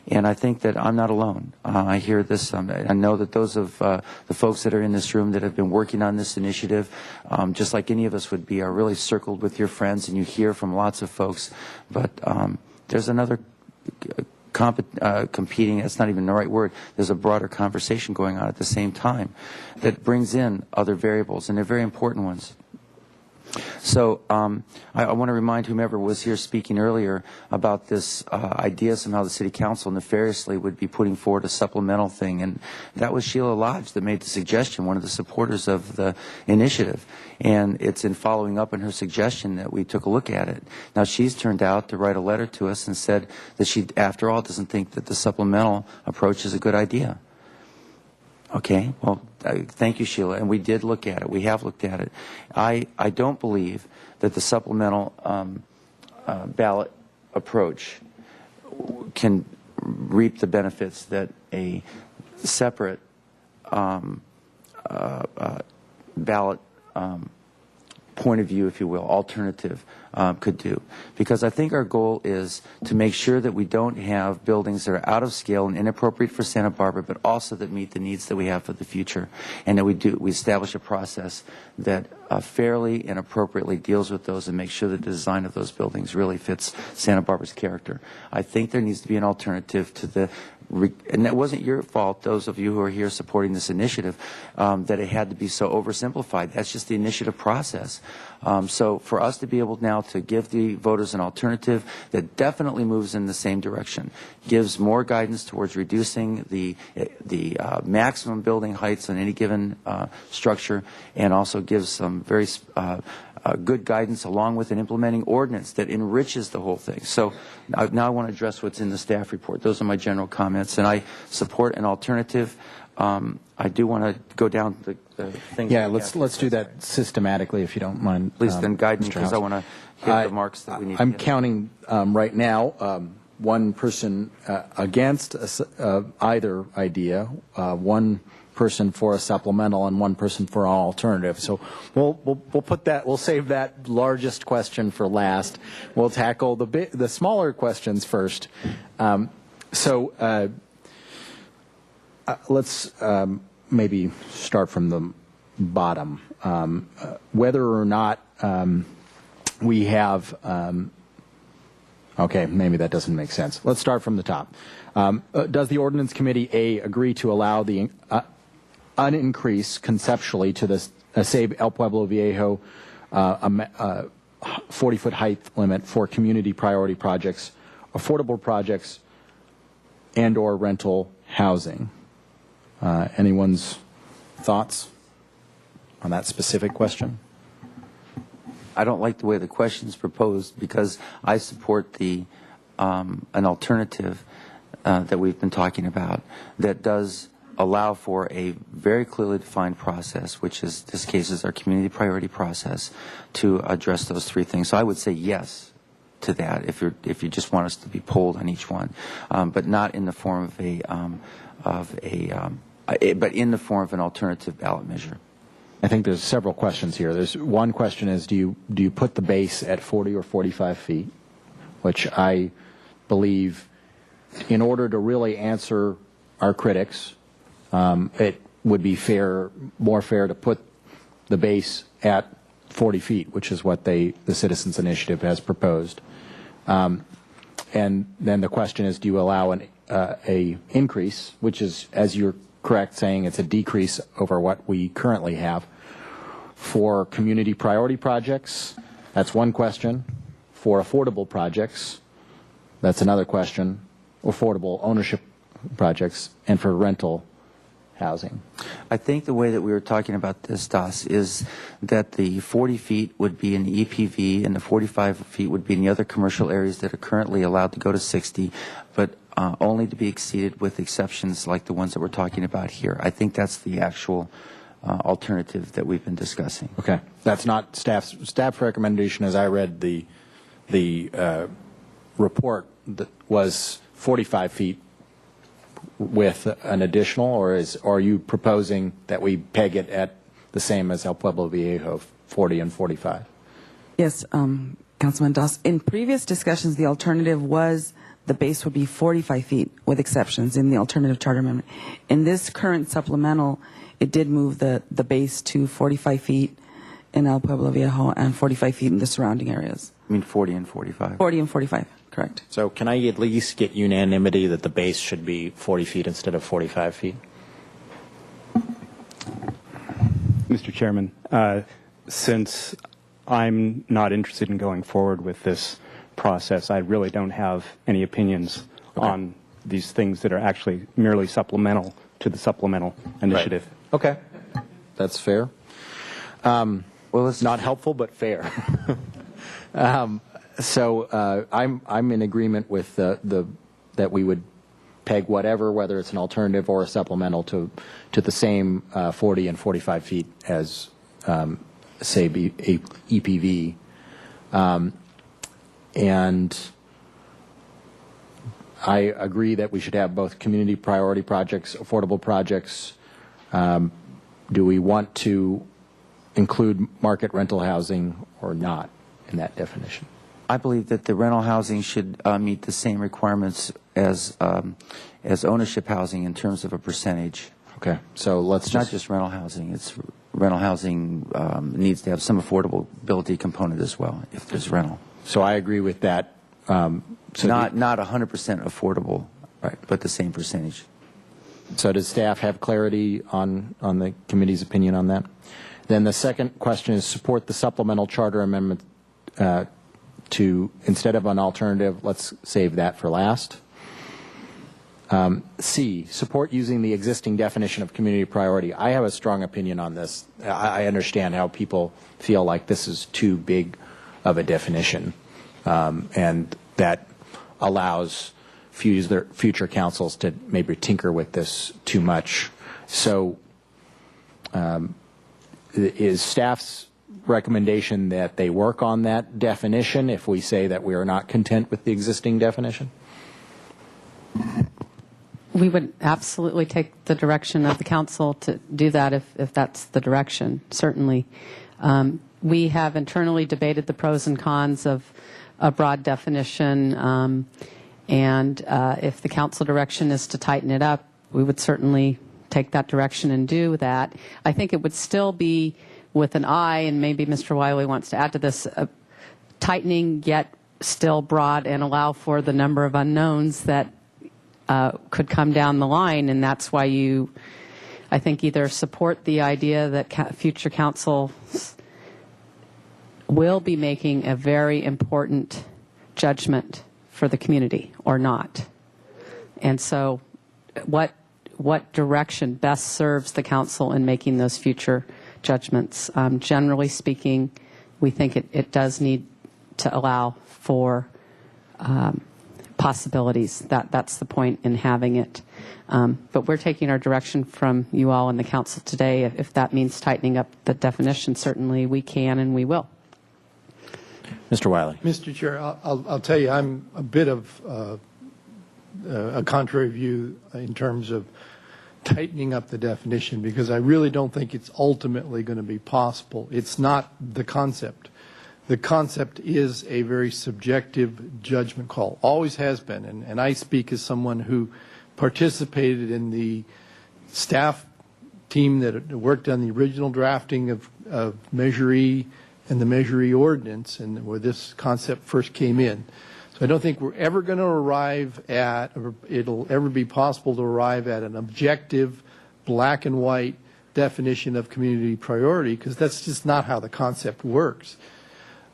And I think that I'm not alone. I hear this. I know that those of the folks that are in this room that have been working on this initiative, just like any of us would be, are really circled with your friends, and you hear from lots of folks. But there's another competing, that's not even the right word, there's a broader conversation going on at the same time that brings in other variables, and they're very important ones. So I want to remind whomever was here speaking earlier about this idea somehow the City Council nefariously would be putting forward a supplemental thing, and that was Sheila Lodge that made the suggestion, one of the supporters of the initiative, and it's in following up on her suggestion that we took a look at it. Now she's turned out to write a letter to us and said that she, after all, doesn't think that the supplemental approach is a good idea. Okay, well, thank you, Sheila. And we did look at it. We have looked at it. I don't believe that the supplemental ballot approach can reap the benefits that a separate ballot point of view, if you will, alternative could do. Because I think our goal is to make sure that we don't have buildings that are out of scale and inappropriate for Santa Barbara, but also that meet the needs that we have for the future. And that we establish a process that fairly and appropriately deals with those and makes sure that the design of those buildings really fits Santa Barbara's character. I think there needs to be an alternative to the and that wasn't your fault, those of you who are here supporting this initiative, that it had to be so oversimplified. That's just the initiative process. So for us to be able now to give the voters an alternative that definitely moves in the same direction, gives more guidance towards reducing the maximum building heights on any given structure, and also gives some very good guidance along with an implementing ordinance that enriches the whole thing. So now I want to address what's in the staff report. Those are my general comments, and I support an alternative. I do want to go down the things. Yeah, let's do that systematically, if you don't mind. Please then guide me, because I want to hit the marks that we need. I'm counting right now one person against either idea, one person for a supplemental, and one person for an alternative. So we'll put that. We'll save that largest question for last. We'll tackle the smaller questions first. Let's maybe start from the bottom. Whether or not we have. Okay, maybe that doesn't make sense. Let's start from the top. Does the Ordinance Committee agree to allow the an increase conceptually to the Save El Pueblo Viejo 40-foot height limit for community priority projects, affordable projects, and/or rental housing? Anyone's thoughts on that specific question? I don't like the way the question is proposed, because I support the an alternative that we've been talking about that does allow for a very clearly defined process, which is this case is our community priority process, to address those three things. So I would say yes to that if you just want us to be polled on each one, but not in the form but in the form of an alternative ballot measure. I think there's several questions here. There's one question is, do you put the base at 40 or 45 feet, which I believe in order to really answer our critics, it would be more fair to put the base at 40 feet, which is what the Citizens Initiative has proposed. And then the question is, do you allow a increase, which is, as you're correct, saying it's a decrease over what we currently have for community priority projects? That's one question. For affordable projects, that's another question. Affordable ownership projects, and for rental housing. I think the way that we were talking about this, Das, is that the 40 feet would be in the EPV and the 45 feet would be in the other commercial areas that are currently allowed to go to 60, but only to be exceeded with exceptions like the ones that we're talking about here. I think that's the actual alternative that we've been discussing. Okay. That's not staff's recommendation, as I read the report, that was 45 feet with an additional, or are you proposing that we peg it at the same as El Pueblo Viejo, 40 and 45? Yes, Councilman Doss. In previous discussions, the alternative was the base would be 45 feet with exceptions in the alternative charter amendment. In this current supplemental, it did move the base to 45 feet in El Pueblo Viejo and 45 feet in the surrounding areas. I mean 40 and 45. 40 and 45, correct. So can I at least get unanimity that the base should be 40 feet instead of 45 feet? Mr. Chairman, since I'm not interested in going forward with this process, I really don't have any opinions on these things that are actually merely supplemental to the supplemental initiative. Right. Okay. That's fair. Well, it's not helpful, but fair. So I'm in agreement with that we would peg whatever, whether it's an alternative or a supplemental, to the same 40 and 45 feet as, say, EPV. And I agree that we should have both community priority projects, affordable projects. Do we want to include market rental housing or not in that definition? I believe that the rental housing should meet the same requirements as ownership housing in terms of a percentage. Okay, so let's not just rental housing. It's rental housing needs to have some affordability component as well if there's rental. So I agree with that. So not 100% affordable, right, but the same percentage. So does staff have clarity on the committee's opinion on that? Then the second question is support the supplemental charter amendment to, instead of an alternative, let's save that for last. C, support using the existing definition of community priority. I have a strong opinion on this. I understand how people feel like this is too big of a definition, and that allows future councils to maybe tinker with this too much. So is staff's recommendation that they work on that definition if we say that we are not content with the existing definition? We would absolutely take the direction of the council to do that if that's the direction, certainly. We have internally debated the pros and cons of a broad definition, and if the council direction is to tighten it up, we would certainly take that direction and do that. I think it would still be with an eye, and maybe Mr. Wiley wants to add to this, tightening yet still broad and allow for the number of unknowns that could come down the line, and that's why you, I think, either support the idea that future council will be making a very important judgment for the community or not. And so what direction best serves the council in making those future judgments? Generally speaking, we think it does need to allow for possibilities. That's the point in having it. But we're taking our direction from you all in the council today. If that means tightening up the definition, certainly we can and we will. Mr. Wiley. Mr. Chair, I'll tell you, I'm a bit of a contrary view in terms of tightening up the definition, because I really don't think it's ultimately going to be possible. It's not the concept. The concept is a very subjective judgment call, always has been. And I speak as someone who participated in the staff team that worked on the original drafting of Measure E and the Measure E ordinance, and where this concept first came in. So I don't think we're ever going to arrive at, or it'll ever be possible to arrive at an objective, black and white definition of community priority, because that's just not how the concept works.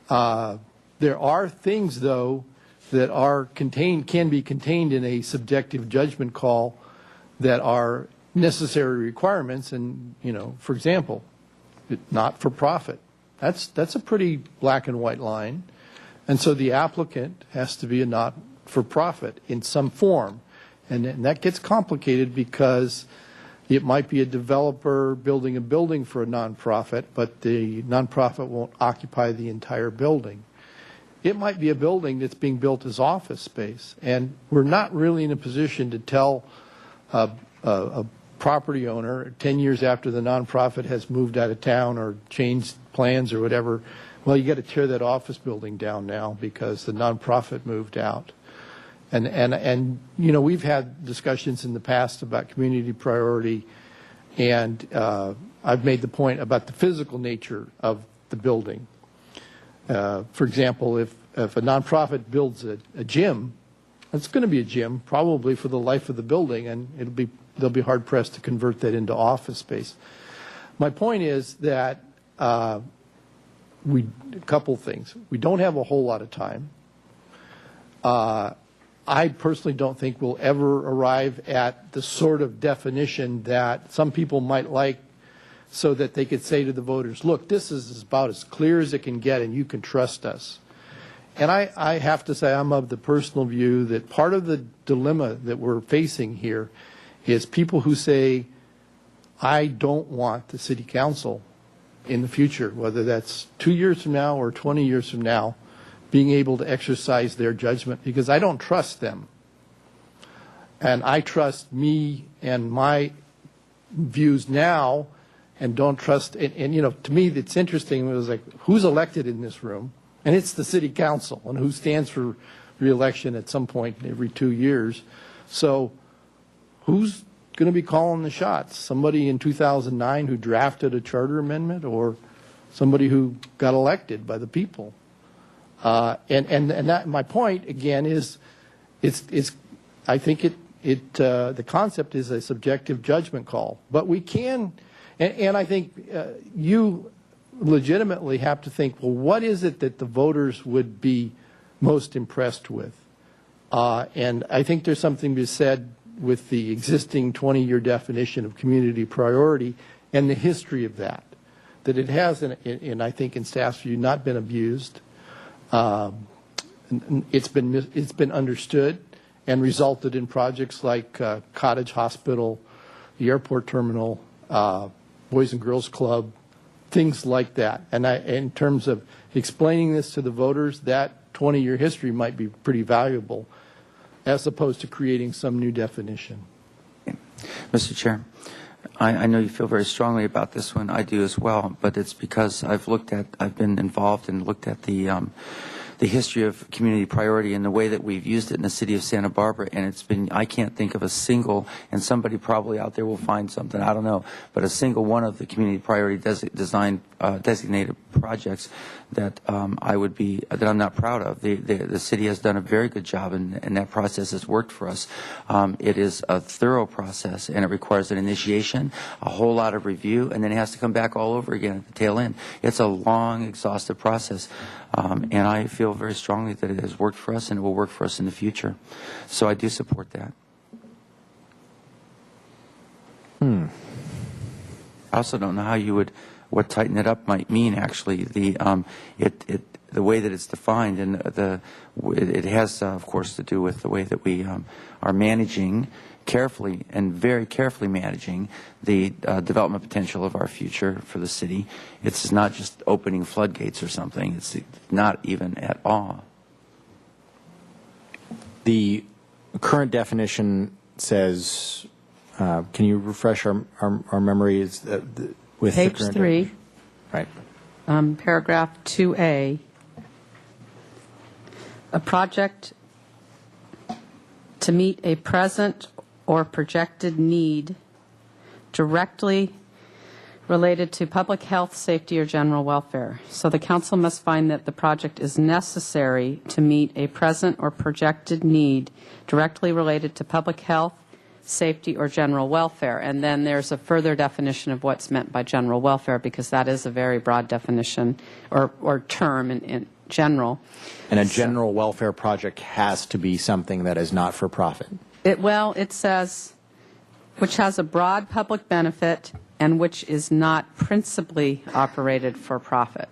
There are things, though, that are contained, can be contained in a subjective judgment call that are necessary requirements. And, you know, for example, not for profit. That's a pretty black and white line. And so the applicant has to be a not for profit in some form. And that gets complicated because it might be a developer building a building for a nonprofit, but the nonprofit won't occupy the entire building. It might be a building that's being built as office space, and we're not really in a position to tell a property owner 10 years after the nonprofit has moved out of town or changed plans or whatever, well, you got to tear that office building down now because the nonprofit moved out. And you know, we've had discussions in the past about community priority, and I've made the point about the physical nature of the building. For example, if a nonprofit builds a gym, it's going to be a gym probably for the life of the building, and they'll be hard pressed to convert that into office space. My point is that a couple things. We don't have a whole lot of time. I personally don't think we'll ever arrive at the sort of definition that some people might like, so that they could say to the voters, look, this is about as clear as it can get and you can trust us. And I have to say I'm of the personal view that part of the dilemma that we're facing here is people who say, I don't want the city council in the future, whether that's 2 years from now or 20 years from now, being able to exercise their judgment, because I don't trust them. And I trust me and my views now, and don't trust, and you know, to me it's interesting, it was like, who's elected in this room? And it's the city council, and who stands for re-election at some point every 2 years. So who's going to be calling the shots? Somebody in 2009 who drafted a charter amendment, or somebody who got elected by the people? And that, my point again is, I think the concept is a subjective judgment call, but we can, and I think you legitimately have to think, well, what is it that the voters would be most impressed with? And I think there's something to be said with the existing 20-year definition of community priority and the history of that it has, and I think in staff's view, not been abused. It's been understood and resulted in projects like Cottage Hospital, the airport terminal, Boys and Girls Club, things like that. And in terms of explaining this to the voters, that 20-year history might be pretty valuable, as opposed to creating some new definition. Mr. Chair, I know you feel very strongly about this one. I do as well, but it's because I've been involved and looked at the history of community priority and the way that we've used it in the city of Santa Barbara, and it's been, I can't think of a single, and somebody probably out there will find something, I don't know, but a single one of the community priority designated projects that I'm not proud of. The city has done a very good job, and that process has worked for us. It is a thorough process, and it requires an initiation, a whole lot of review, and then it has to come back all over again at the tail end. It's a long, exhaustive process, and I feel very strongly that it has worked for us and it will work for us in the future. So I do support that. I also don't know how you would, what tighten it up might mean, actually. the way that it's defined, and it has, of course, to do with the way that we are managing carefully and very carefully managing the development potential of our future for the city. It's not just opening floodgates or something. It's not even at all. The current definition says, can you refresh our memories with Page the current 3. Right. Paragraph 2A. A project to meet a present or projected need directly related to public health, safety, or general welfare. So the council must find that the project is necessary to meet a present or projected need directly related to public health, safety, or general welfare. And then there's a further definition of what's meant by general welfare, because that is a very broad definition or term in general. And a general welfare project has to be something that is not for profit. It says, which has a broad public benefit and which is not principally operated for profit.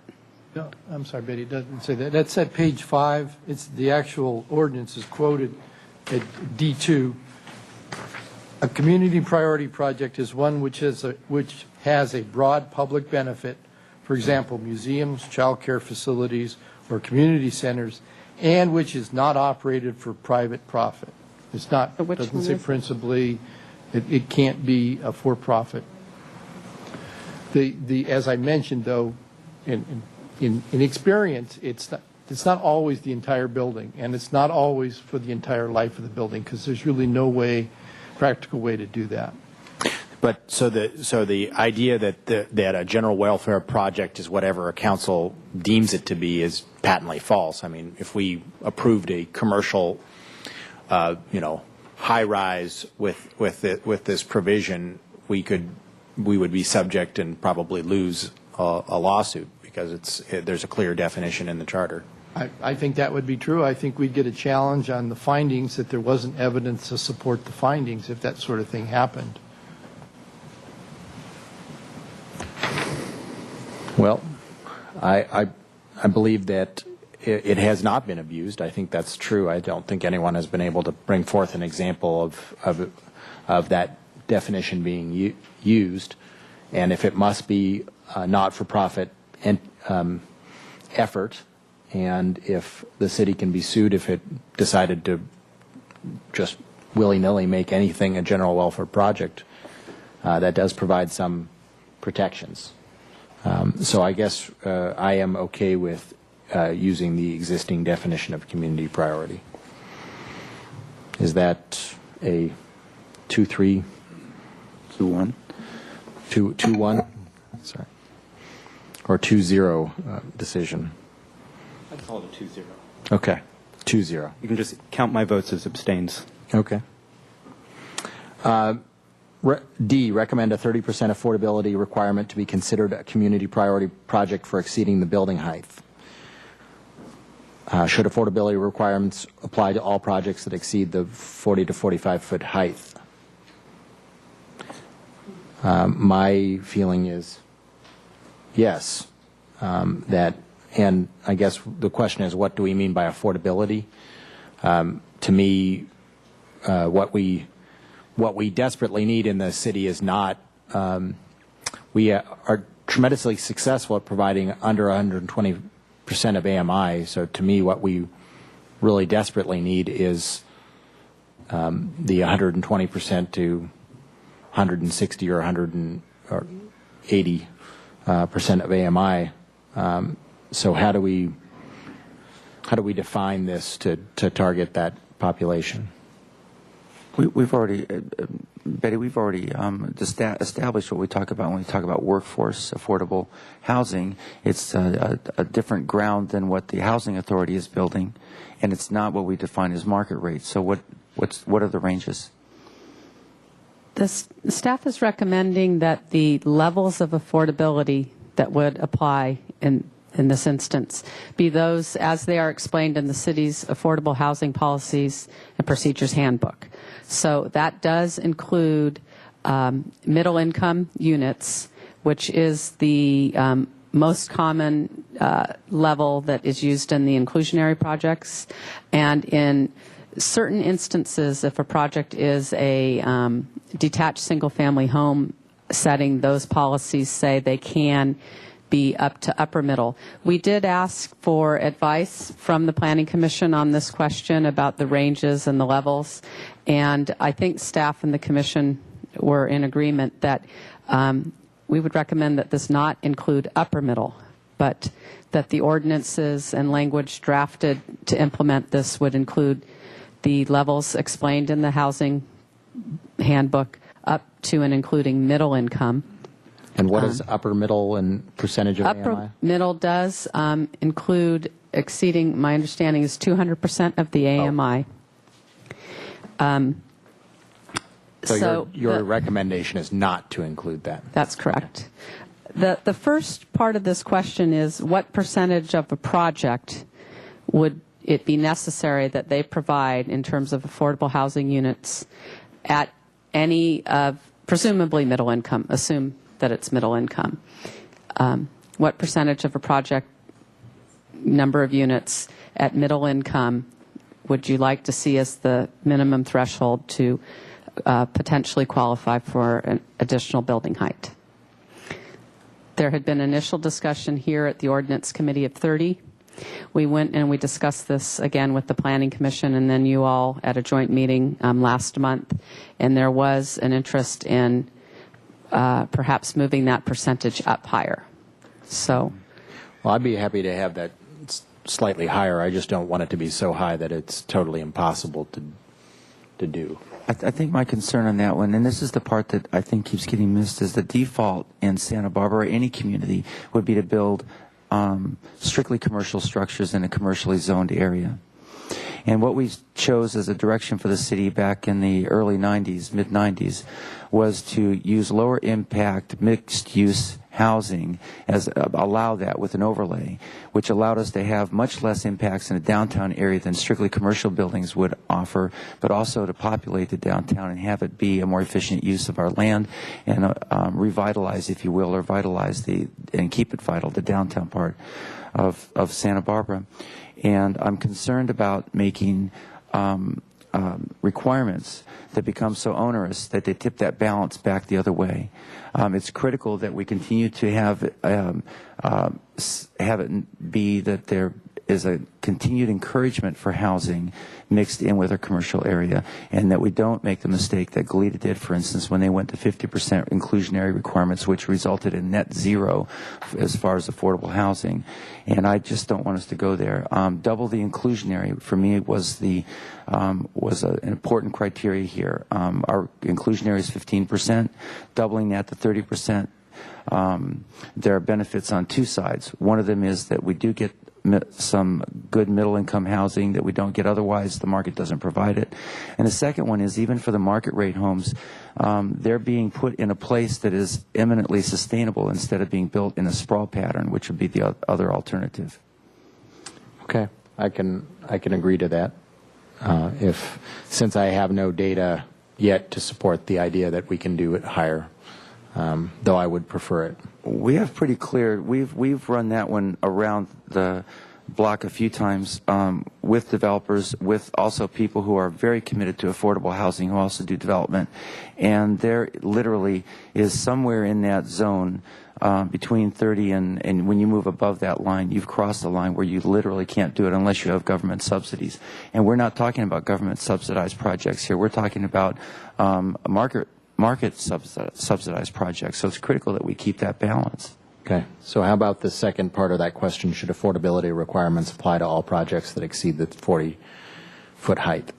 No, I'm sorry, Betty, it doesn't say that. That's at page 5. It's the actual ordinance is quoted at D2. A community priority project is one which has a broad public benefit, for example, museums, child care facilities, or community centers, and which is not operated for private profit. It's not, doesn't say principally, it can't be a for-profit. As I mentioned, though, in experience, it's not always the entire building, and it's not always for the entire life of the building, because there's really no practical way to do that. But so the idea that a general welfare project is whatever a council deems it to be is patently false. I mean, if we approved a commercial, high rise with this provision, we would be subject and probably lose a lawsuit because there's a clear definition in the charter. I think that would be true. I think we'd get a challenge on the findings that there wasn't evidence to support the findings if that sort of thing happened. Well, I believe that it has not been abused. I think that's true. I don't think anyone has been able to bring forth an example of that definition being used. And if it must be a not-for-profit effort, and if the city can be sued if it decided to just willy-nilly make anything a general welfare project, that does provide some protections. So I guess I am okay with using the existing definition of community priority. Is that a 2-3? 2-1? 2-1? Sorry. Or 2-0 decision? I'd call it a 2-0. Okay. 2-0. You can just count my votes as abstains. Okay. D, recommend a 30% affordability requirement to be considered a community priority project for exceeding the building height. Should affordability requirements apply to all projects that exceed the 40 to 45 foot height? My feeling is yes. And I guess the question is, what do we mean by affordability? To me, what we desperately need in the city is not, we are tremendously successful at providing under 120% of AMI. So to me, what we really desperately need is the 120% to 160 or 180% of AMI. So how do we define this to target that population? We've already, Betty, established what we talk about when we talk about workforce affordable housing. It's a different ground than what the Housing Authority is building, and it's not what we define as market rate. So what are the ranges? The staff is recommending that the levels of affordability that would apply in this instance be those as they are explained in the city's affordable housing policies and procedures handbook. So that does include middle income units, which is the most common level that is used in the inclusionary projects. And in certain instances, if a project is a detached single-family home setting, those policies say they can be up to upper middle. We did ask for advice from the Planning Commission on this question about the ranges and the levels, and I think staff and the Commission were in agreement that we would recommend that this not include upper middle, but that the ordinances and language drafted to implement this would include the levels explained in the housing handbook up to and including middle income. And what is upper middle and percentage of Upper AMI? middle does include exceeding, my understanding is 200% of the AMI. So your recommendation is not to include that? That's correct. The first part of this question is what percentage of a project would it be necessary that they provide in terms of affordable housing units at any of, presumably middle income, assume that it's middle income. What percentage of a project number of units at middle income would you like to see as the minimum threshold to potentially qualify for an additional building height? There had been initial discussion here at the Ordinance Committee of 30. We went and we discussed this again with the Planning Commission and then you all at a joint meeting last month, and there was an interest in perhaps moving that percentage up higher. So, well, I'd be happy to have that slightly higher. I just don't want it to be so high that it's totally impossible to do. I think my concern on that one, and this is the part that I think keeps getting missed, is the default in Santa Barbara or any community would be to build strictly commercial structures in a commercially zoned area. And what we chose as a direction for the city back in the early 90s, mid-90s, was to use lower impact mixed use housing, as allow that with an overlay, which allowed us to have much less impacts in a downtown area than strictly commercial buildings would offer, but also to populate the downtown and have it be a more efficient use of our land and revitalize, if you will, or vitalize and keep it vital, the downtown part of Santa Barbara. And I'm concerned about making requirements that become so onerous that they tip that balance back the other way. It's critical that we continue to have it be that there is a continued encouragement for housing mixed in with our commercial area, and that we don't make the mistake that Goleta did, for instance, when they went to 50% inclusionary requirements, which resulted in net zero as far as affordable housing. And I just don't want us to go there. Double the inclusionary, for me, was an important criteria here. Our inclusionary is 15%. Doubling that to 30%, there are benefits on two sides. One of them is that we do get some good middle-income housing that we don't get otherwise. The market doesn't provide it. And the second one is, even for the market rate homes, they're being put in a place that is eminently sustainable instead of being built in a sprawl pattern, which would be the other alternative. Okay, I can agree to that. Since I have no data yet to support the idea that we can do it higher, though I would prefer it. We have pretty clear. We've run that one around the block a few times with developers, with also people who are very committed to affordable housing, who also do development, and there literally is somewhere in that zone between 30 and when you move above that line, you've crossed the line where you literally can't do it unless you have government subsidies. And we're not talking about government subsidized projects here. We're talking about market subsidized projects. So it's critical that we keep that balance. Okay. So how about the second part of that question? Should affordability requirements apply to all projects that exceed the 40-foot height?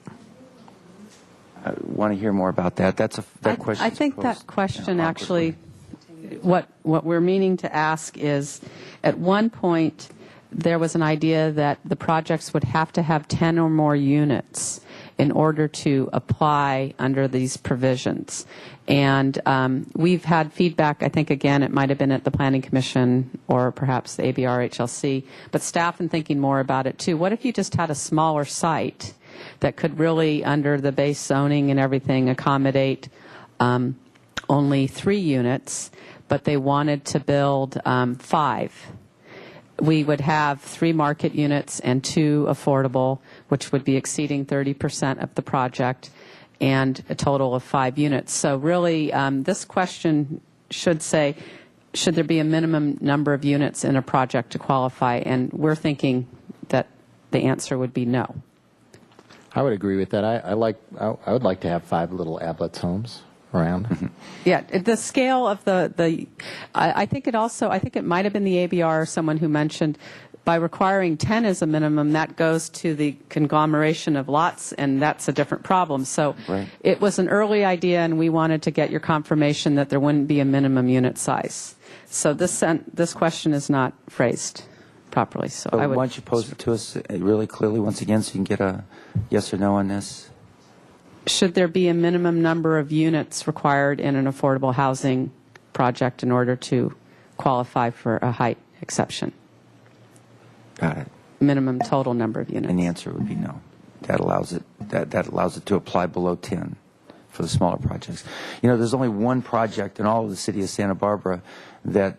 I want to hear more about that. That question. I think that question actually, what we're meaning to ask is, at one point there was an idea that the projects would have to have 10 or more units in order to apply under these provisions. And we've had feedback, I think, again, it might have been at the Planning Commission or perhaps the ABR-HLC, but staff and thinking more about it too. What if you just had a smaller site that could really, under the base zoning and everything, accommodate only 3 units, but they wanted to build 5. We would have 3 market units and 2 affordable, which would be exceeding 30% of the project, and a total of 5 units. So really, this question should say, should there be a minimum number of units in a project to qualify? And we're thinking that the answer would be no. I would agree with that. I would like to have 5 little Ablets homes around. Yeah, the scale of I think it might have been the ABR or someone who mentioned by requiring 10 as a minimum, that goes to the conglomeration of lots, and that's a different problem. So It was an early idea, and we wanted to get your confirmation that there wouldn't be a minimum unit size. So this question is not phrased properly. So Why don't you pose it to us really clearly once again so you can get a yes or no on this? Should there be a minimum number of units required in an affordable housing project in order to qualify for a height exception? Got it. Minimum total number of units. And the answer would be no. That allows it. That allows it to apply below 10 for the smaller projects. You know, there's only one project in all of the city of Santa Barbara that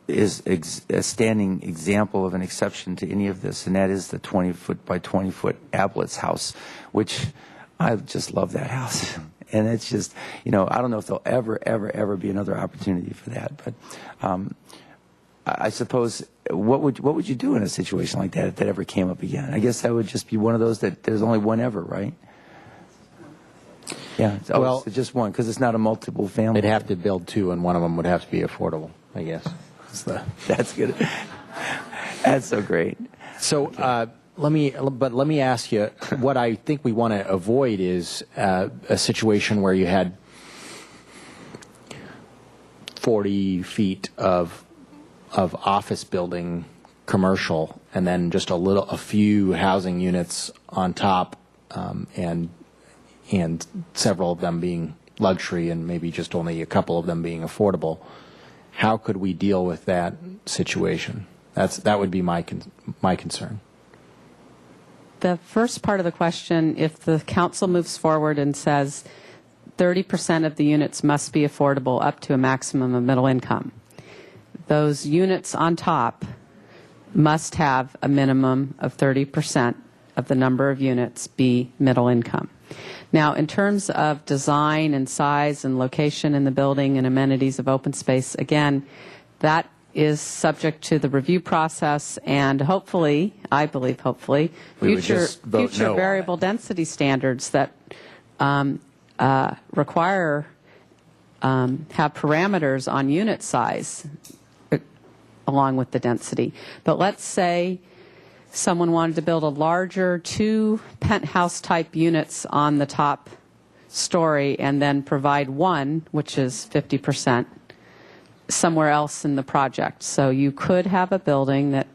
is a standing example of an exception to any of this, and that is the 20-foot by 20-foot Ablets house, which I just love that house. And it's just, you know, I don't know if there'll ever be another opportunity for that. But I suppose, what would you do in a situation like that if that ever came up again? I guess that would just be one of those that there's only one ever, right? Yeah, it's just one, because it's not a multiple family. They'd have to build 2, and one of them would have to be affordable, I guess. That's good. That's so great. So let me ask you, what I think we want to avoid is a situation where you had 40 feet of office building, commercial, and then just a few housing units on top, and several of them being luxury, and maybe just only a couple of them being affordable. How could we deal with that situation? That would be my concern. The first part of the question, if the council moves forward and says 30% of the units must be affordable up to a maximum of middle income, those units on top must have a minimum of 30% of the number of units be middle income. Now, in terms of design and size and location in the building and amenities of open space, again, that is subject to the review process, and hopefully, I believe hopefully, future variable density standards that require, have parameters on unit size along with the density. But let's say someone wanted to build a larger 2 penthouse type units on the top story and then provide 1, which is 50%, somewhere else in the project. So you could have a building that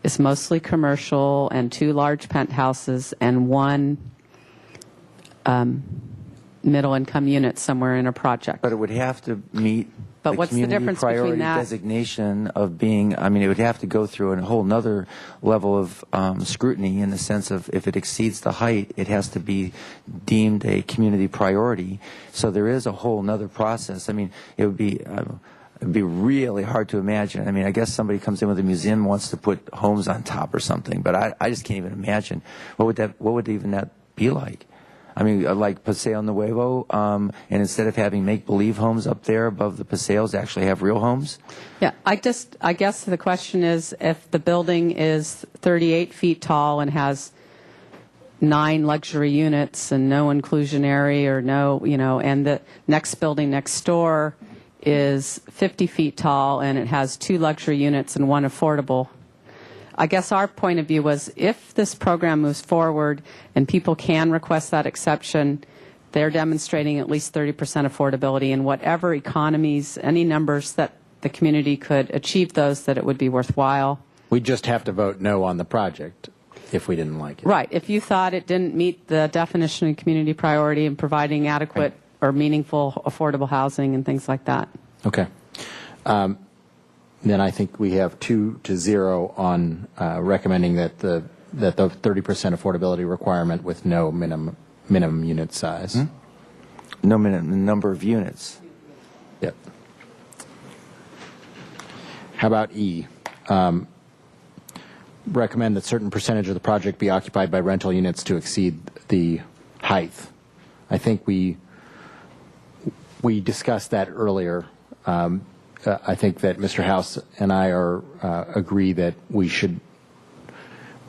is mostly commercial and 2 large penthouses and 1 middle income unit somewhere in a project. But it would have to meet But what's the community difference priority between that? designation of being, I mean, it would have to go through a whole nother level of scrutiny in the sense of if it exceeds the height, it has to be deemed a community priority. So there is a whole nother process. I mean, it would be really hard to imagine. I mean, I guess somebody comes in with a museum and wants to put homes on top or something, but I just can't even imagine. What would even that be like? I mean, like Paseo Nuevo, and instead of having make-believe homes up there above the Paseos, actually have real homes? Yeah, I guess the question is, if the building is 38 feet tall and has 9 luxury units and no inclusionary or no, and the next building next door is 50 feet tall and it has 2 luxury units and 1 affordable. I guess our point of view was if this program moves forward and people can request that exception, they're demonstrating at least 30% affordability, and whatever economies, any numbers that the community could achieve those, that it would be worthwhile. We just have to vote no on the project if we didn't like it. Right. If you thought it didn't meet the definition of community priority and providing adequate or meaningful affordable housing and things like that. Okay. Then I think we have 2-0 on recommending that the 30% affordability requirement with no minimum unit size. No minimum number of units. Yep. How about E? Recommend that certain percentage of the project be occupied by rental units to exceed the height. I think we discussed that earlier. I think that Mr. House and I agree that we should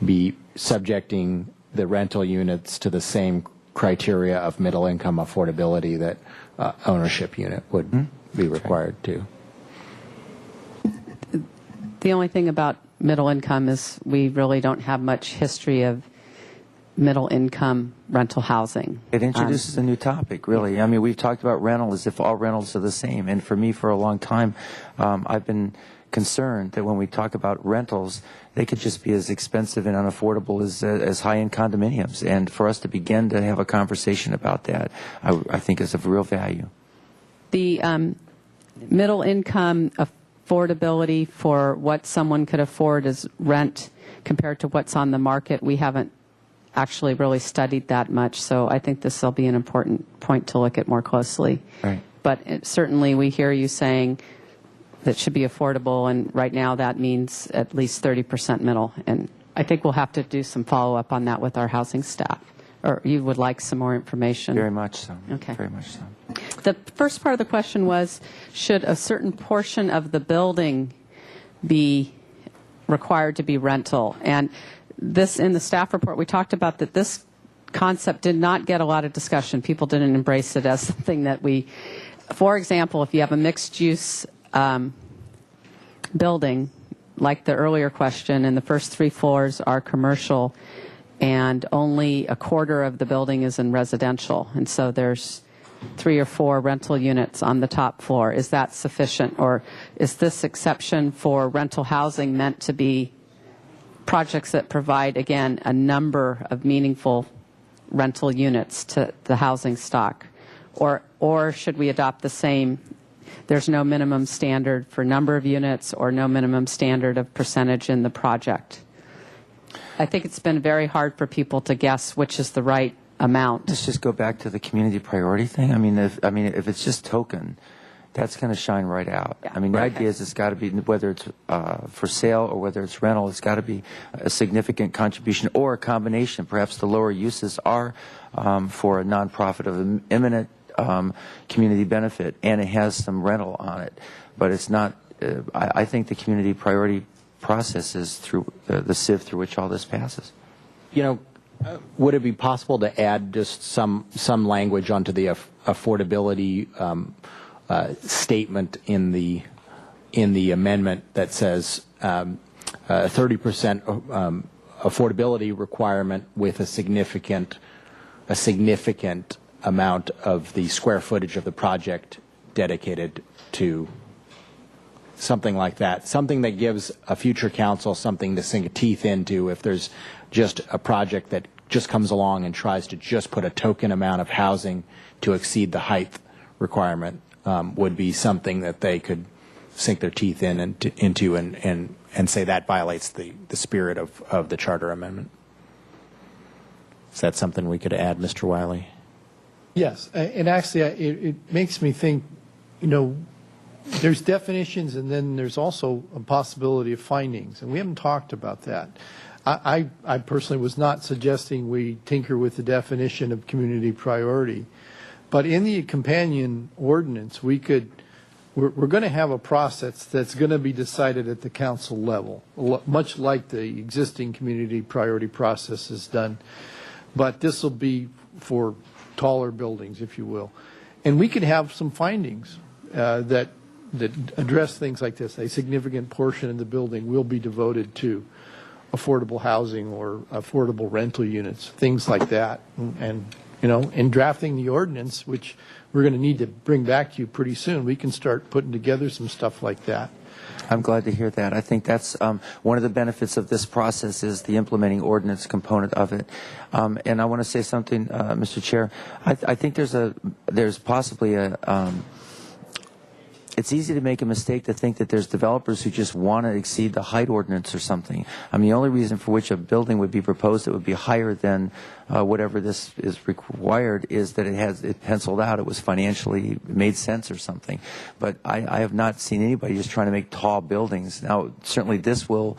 be subjecting the rental units to the same criteria of middle income affordability that ownership unit would be required to. The only thing about middle income is we really don't have much history of middle income rental housing. It introduces a new topic, really. I mean, we've talked about rental as if all rentals are the same. And for me, for a long time, I've been concerned that when we talk about rentals, they could just be as expensive and unaffordable as high-end condominiums. And for us to begin to have a conversation about that, I think is of real value. The middle income affordability for what someone could afford as rent compared to what's on the market, we haven't actually really studied that much. So I think this will be an important point to look at more closely. Right. But certainly we hear you saying that should be affordable, and right now that means at least 30% middle. And I think we'll have to do some follow-up on that with our housing staff. Or you would like some more information? Very much so. Okay. Very much so. The first part of the question was, should a certain portion of the building be required to be rental? And this, in the staff report, we talked about that this concept did not get a lot of discussion. People didn't embrace it as something that we, for example, if you have a mixed-use building, like the earlier question, and the first 3 floors are commercial, and only a quarter of the building is in residential, and so there's 3 or 4 rental units on the top floor. Is that sufficient, or is this exception for rental housing meant to be projects that provide, again, a number of meaningful rental units to the housing stock? Or should we adopt the same, there's no minimum standard for number of units or no minimum standard of percentage in the project? I think it's been very hard for people to guess which is the right amount. Let's just go back to the community priority thing. I mean, if it's just token, that's going to shine right out. Yeah. I mean, the idea is it's got to be, whether it's for sale or whether it's rental, it's got to be a significant contribution or a combination. Perhaps the lower uses are for a nonprofit of imminent community benefit, and it has some rental on it. But it's not, I think the community priority process is through the sieve through which all this passes. You know, would it be possible to add just some language onto the affordability statement in the amendment that says 30% affordability requirement with a significant amount of the square footage of the project dedicated to something like that, something that gives a future council something to sink teeth into if there's just a project that just comes along and tries to just put a token amount of housing to exceed the height requirement. Would be something that they could sink their teeth into and say that violates the spirit of the charter amendment. Is that something we could add, Mr. Wiley? Yes, and actually it makes me think, you know, there's definitions and then there's also a possibility of findings, and we haven't talked about that. I personally was not suggesting we tinker with the definition of community priority. But in the companion ordinance, we're going to have a process that's going to be decided at the council level, much like the existing community priority process is done. But this will be for taller buildings, if you will. And we could have some findings that address things like this. A significant portion of the building will be devoted to affordable housing or affordable rental units, things like that. And you know, in drafting the ordinance, which we're going to need to bring back to you pretty soon, we can start putting together some stuff like that. I'm glad to hear that. I think that's one of the benefits of this process is the implementing ordinance component of it. And I want to say something, Mr. Chair. I think there's possibly a it's easy to make a mistake to think that there's developers who just want to exceed the height ordinance or something. I mean, the only reason for which a building would be proposed that would be higher than whatever this is required is that it penciled out, it was financially made sense or something. But I have not seen anybody just trying to make tall buildings. Now, certainly this will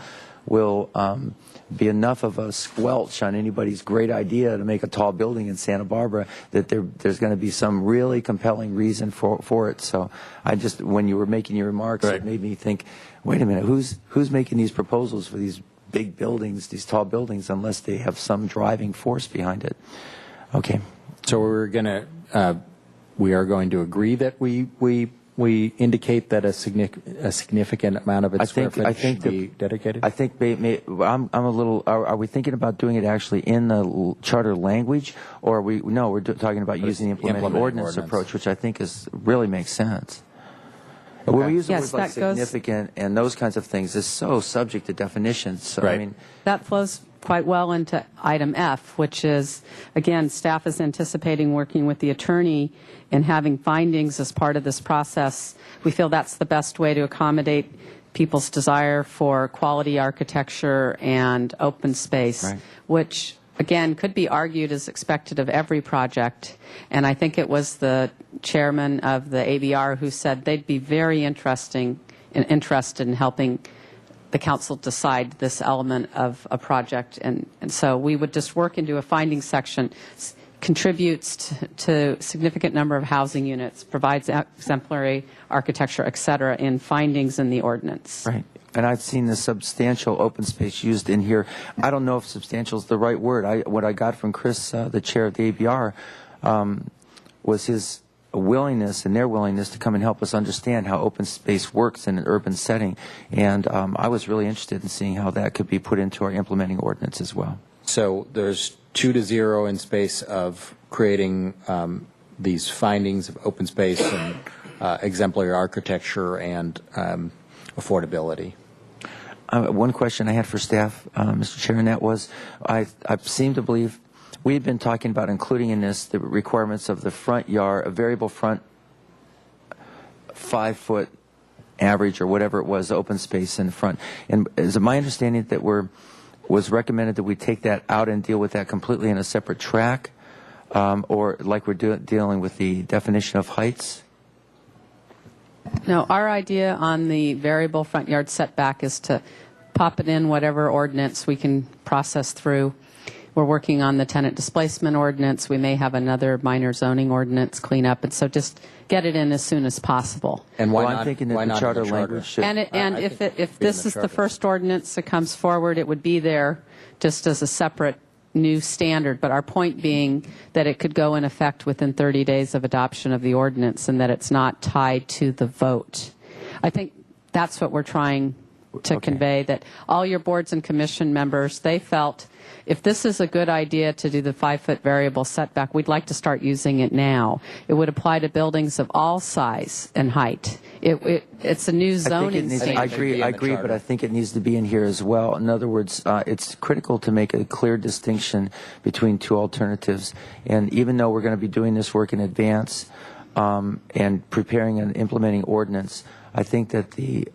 be enough of a squelch on anybody's great idea to make a tall building in Santa Barbara that there's going to be some really compelling reason for it. So I just, when you were making your remarks, it made me think, wait a minute, who's making these proposals for these big buildings, these tall buildings, unless they have some driving force behind it? Okay. So we are going to agree that we indicate that a significant amount of its square footage should be dedicated? I think I'm a little. Are we thinking about doing it actually in the charter language, or are we? No, we're talking about using the implementing ordinance approach, which I think really makes sense. Okay. When we use the words like significant and those kinds of things, it's so subject to definitions. So, I mean, that flows quite well into item F, which is, again, staff is anticipating working with the attorney and having findings as part of this process. We feel that's the best way to accommodate people's desire for quality architecture and open space, which, again, could be argued as expected of every project. And I think it was the chairman of the ABR who said they'd be very interested in helping the council decide this element of a project. And so we would just work into a finding section, contributes to significant number of housing units, provides exemplary architecture, et cetera, in findings in the ordinance. Right. And I've seen the substantial open space used in here. I don't know if substantial is the right word. What I got from Chris, the chair of the ABR, was his willingness and their willingness to come and help us understand how open space works in an urban setting. And I was really interested in seeing how that could be put into our implementing ordinance as well. So there's 2-0 in space of creating these findings of open space and exemplary architecture and affordability. One question I had for staff, Mr. Chair, and that was, I seem to believe we've been talking about including in this the requirements of the front yard, a variable front 5-foot average or whatever it was, open space in front. And is it my understanding that was recommended that we take that out and deal with that completely in a separate track, or like we're dealing with the definition of heights? No, our idea on the variable front yard setback is to pop it in whatever ordinance we can process through. We're working on the tenant displacement ordinance. We may have another minor zoning ordinance cleanup, and so just get it in as soon as possible. And why not? I'm thinking that the charter language should. And if this is the first ordinance that comes forward, it would be there just as a separate new standard. But our point being that it could go in effect within 30 days of adoption of the ordinance, and that it's not tied to the vote. I think that's what we're trying to convey, that all your boards and commission members, they felt if this is a good idea to do the 5-foot variable setback, we'd like to start using it now. It would apply to buildings of all size and height. It's a new zoning standard. I agree, but I think it needs to be in here as well. In other words, it's critical to make a clear distinction between two alternatives. And even though we're going to be doing this work in advance and preparing and implementing ordinance, I think that the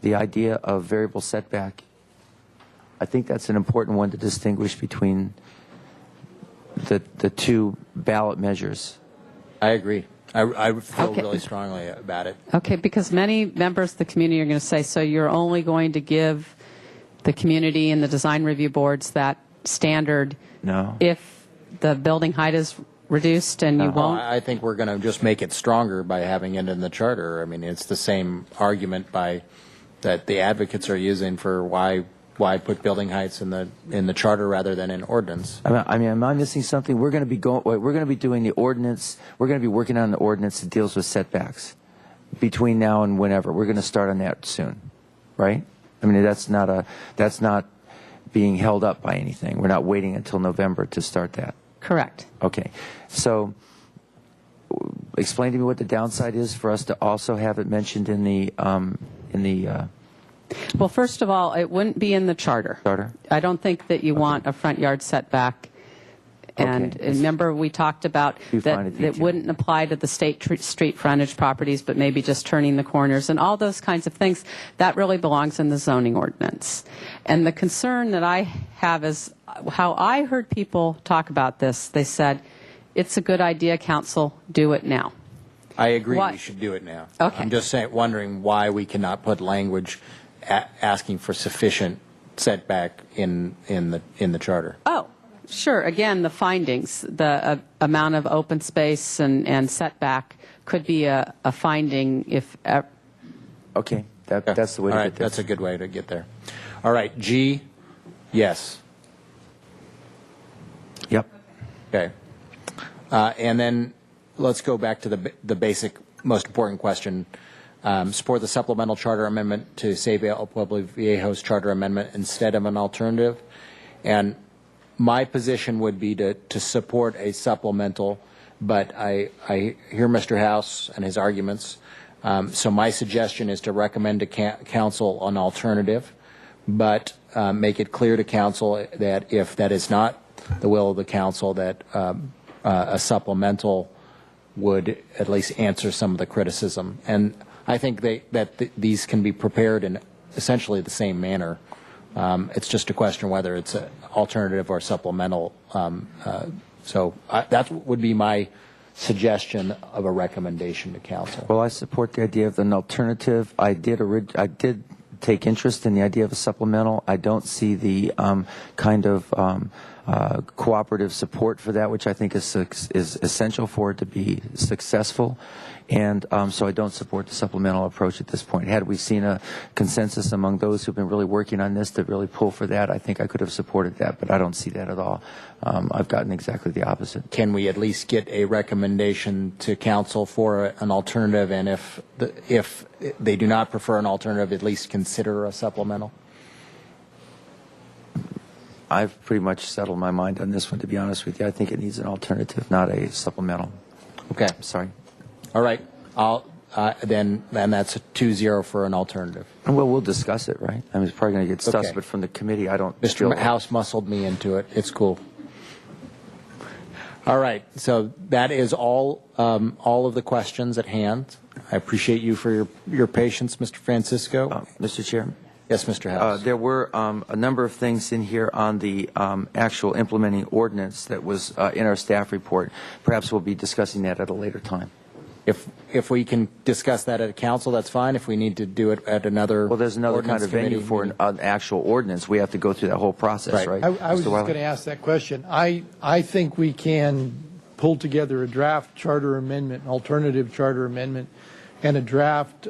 idea of variable setback, I think that's an important one to distinguish between the two ballot measures. I agree. I feel really strongly about it. Okay, because many members of the community are going to say, so you're only going to give the community and the design review boards that standard if the building height is reduced and you won't? I think we're going to just make it stronger by having it in the charter. I mean, it's the same argument that the advocates are using for why put building heights in the charter rather than in ordinance. I mean, am I missing something? We're going to be doing the ordinance. We're going to be working on the ordinance that deals with setbacks between now and whenever. We're going to start on that soon, right? I mean, that's not being held up by anything. We're not waiting until November to start that. Correct. Okay. So explain to me what the downside is for us to also have it mentioned in the Well, first of all, it wouldn't be in the charter. Charter? I don't think that you want a front yard setback And remember, we talked about that wouldn't apply to the state street frontage properties, but maybe just turning the corners and all those kinds of things. That really belongs in the zoning ordinance. And the concern that I have is how I heard people talk about this. They said, it's a good idea, council, do it now. I agree we should do it now. Okay. I'm just wondering why we cannot put language asking for sufficient setback in the charter. Oh, sure. Again, the findings, the amount of open space and setback could be a finding if... Okay, that's the way to get there. That's a good way to get there. All right, G, yes. Yep. Okay. And then let's go back to the basic, most important question. Support the supplemental charter amendment to save El Pueblo Viejo's charter amendment instead of an alternative. And my position would be to support a supplemental, but I hear Mr. House and his arguments. So my suggestion is to recommend to council an alternative, but make it clear to council that if that is not the will of the council, that a supplemental would at least answer some of the criticism. And I think these can be prepared in essentially the same manner. It's just a question whether it's an alternative or supplemental. So that would be my suggestion of a recommendation to council. Well, I support the idea of an alternative. I did take interest in the idea of a supplemental. I don't see the kind of cooperative support for that, which I think is essential for it to be successful. And so I don't support the supplemental approach at this point. Had we seen a consensus among those who've been really working on this to really pull for that, I think I could have supported that, but I don't see that at all. I've gotten exactly the opposite. Can we at least get a recommendation to council for an alternative, and if they do not prefer an alternative, at least consider a supplemental? I've pretty much settled my mind on this one, to be honest with you. I think it needs an alternative, not a supplemental. Okay. Sorry. All right. Then that's a 2-0 for an alternative. Well, we'll discuss it, right? I mean, it's probably going to get stuffed, but from the committee, I don't. Mr. House muscled me into it. It's cool. All right. So that is all of the questions at hand. I appreciate you for your patience, Mr. Francisco. Mr. Chairman. Yes, Mr. House. There were a number of things in here on the actual implementing ordinance that was in our staff report. Perhaps we'll be discussing that at a later time. If we can discuss that at a council, that's fine. If we need to do it at another Well, there's another kind of venue for an actual ordinance. We have to go through that whole process, right? I was just going to ask that question. I think we can pull together a draft charter amendment, an alternative charter amendment, and a draft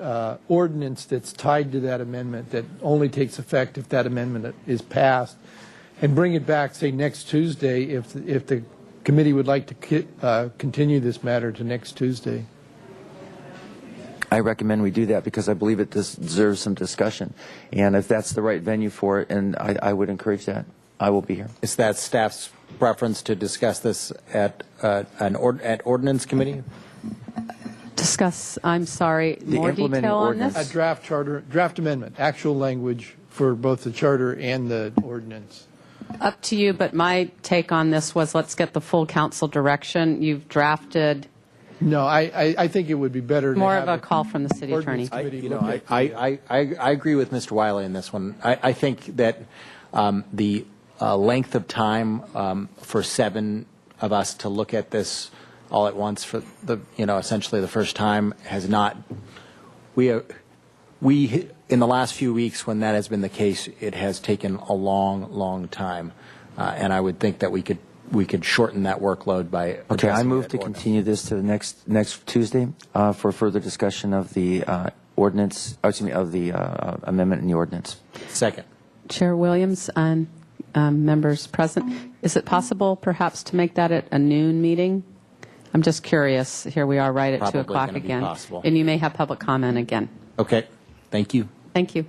ordinance that's tied to that amendment that only takes effect if that amendment is passed, and bring it back, say, next Tuesday if the committee would like to continue this matter to next Tuesday. I recommend we do that because I believe it deserves some discussion. And if that's the right venue for it, and I would encourage that, I will be here. Is that staff's preference to discuss this at ordinance committee? Discuss, I'm sorry, more detail on this? A draft amendment, actual language for both the charter and the ordinance. Up to you, but my take on this was let's get the full council direction. You've drafted... No, I think it would be better to more have of a call from the city attorney. I agree with Mr. Wiley in this one. I think that the length of time for 7 of us to look at this all at once for essentially the first time has not. We in the last few weeks, when that has been the case, it has taken a long time, and I would think that we could shorten that workload by. Okay, I move to continue this to the next Tuesday for further discussion of the ordinance. Of the amendment in the ordinance. Second. Chair Williams and members present, is it possible perhaps to make that at a noon meeting? I'm just curious. Here we are, right at 2 o'clock again, and you may have public comment again. Okay. Thank you. Thank you.